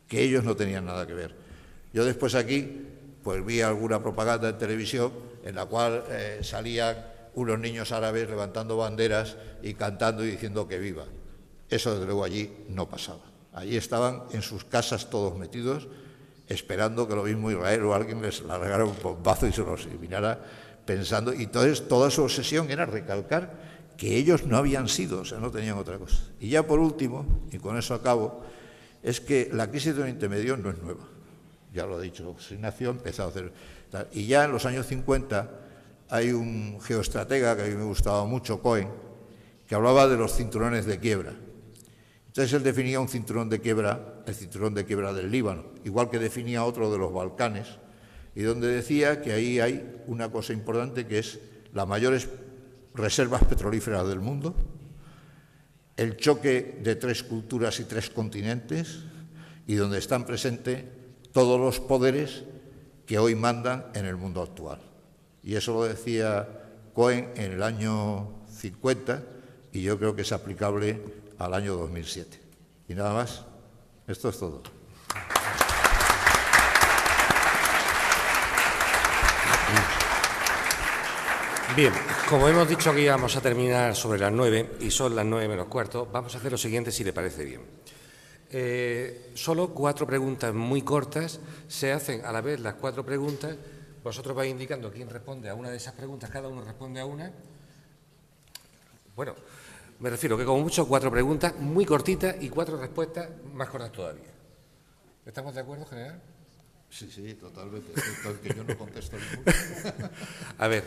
que ellos no tenían nada que ver. Yo después aquí pues vi alguna propaganda en televisión en la cual salían unos niños árabes levantando banderas y cantando y diciendo que viva. Eso desde luego allí no pasaba. Allí estaban en sus casas todos metidos, esperando que lo mismo Israel o alguien les largara un bombazo y se los eliminara, pensando, y entonces toda su obsesión era recalcar que ellos no habían sido, o sea, no tenían otra cosa. Y ya por último, y con eso acabo, es que la crisis de Oriente Medio no es nueva, ya lo ha dicho José Ignacio, empezó a hacer, y ya en los años 50 hay un geoestratega que a mí me gustaba mucho, Cohen, que hablaba de los cinturones de quiebra. Entonces él definía un cinturón de quiebra, el cinturón de quiebra del Líbano, igual que definía otro de los Balcanes, y donde decía que ahí hay una cosa importante que es las mayores reservas petrolíferas del mundo, el choque de 3 culturas y 3 continentes, y donde están presentes todos los poderes que hoy mandan en el mundo actual. Y eso lo decía Cohen en el año 50, y yo creo que es aplicable al año 2007. Y nada más, esto es todo. Bien, como hemos dicho que íbamos a terminar sobre las 9 y son las 9 menos cuarto, vamos a hacer lo siguiente si le parece bien. Solo 4 preguntas muy cortas, se hacen a la vez las 4 preguntas, vosotros vais indicando quién responde a una de esas preguntas, cada uno responde a una. Bueno, me refiero que como mucho 4 preguntas muy cortitas y 4 respuestas más cortas todavía. ¿Estamos de acuerdo, general? Sí, totalmente. Que yo no contesto ninguna. A ver,